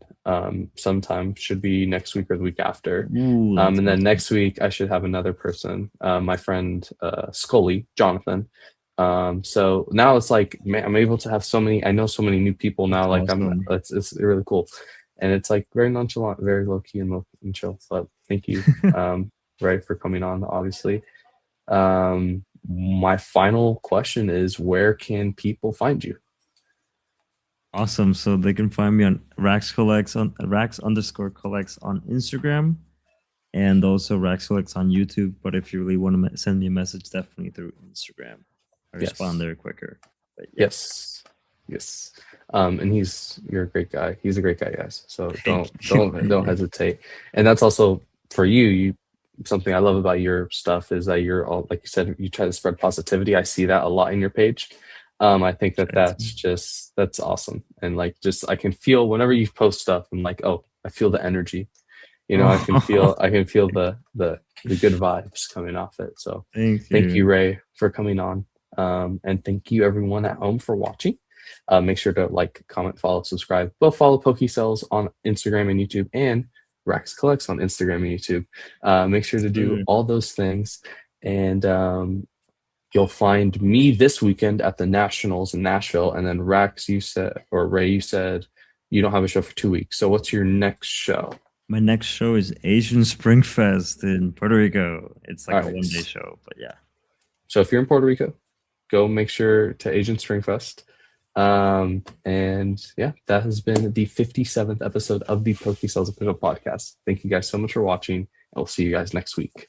sometime. Should be next week or the week after. yeah. Ooh, that's And then awesome. next week I should have another person, my friend Scully, Jonathan. So now it's like, man, I'm able to have so many. I know so many new people now. That's Like awesome. it's really cool, and it's like very nonchalant, very low key and chill. But thank you, Ray, for coming on. Obviously, my final question is, where can people find you? Awesome. So they can find me on Rahx Collects on Rahx underscore collects on Instagram, and also Rahx Collects on YouTube. But if you really want to send me a message, definitely through Instagram. I respond Yes. there quicker. But yeah. Yes. Yes. And you're a great guy. He's a great guy, guys. So Thank you, don't man. hesitate. And that's also for you. Something I love about your stuff is that you're all, like you said, you try to spread positivity. I see that a lot in your page. I think that Try to. that's awesome. And like, just, I can feel whenever you post stuff, I'm like, oh, I feel the energy. Oh, I can feel the good vibes coming off it. So thank thank you, you. Ray, for coming on. And thank you everyone at home for watching. Make sure to like, comment, follow, subscribe. Both follow PokéSells on Instagram and YouTube, and Rahx Collects on Instagram and YouTube. Make sure to do Sure. all those things. And you'll find me this weekend at the Nationals in Nashville. And then Rahx, you said, or Ray, you said you don't have a show for 2 weeks. So what's your next show? My next show is Asian Spring Fest in Puerto Rico. It's like All a right. 1 day show, but yeah. So if you're in Puerto Rico, go make sure to Asian Spring Fest. And yeah, that has been the 57th episode of the PokéSells official podcast. Thank you guys so much for watching, and we'll see you guys next week.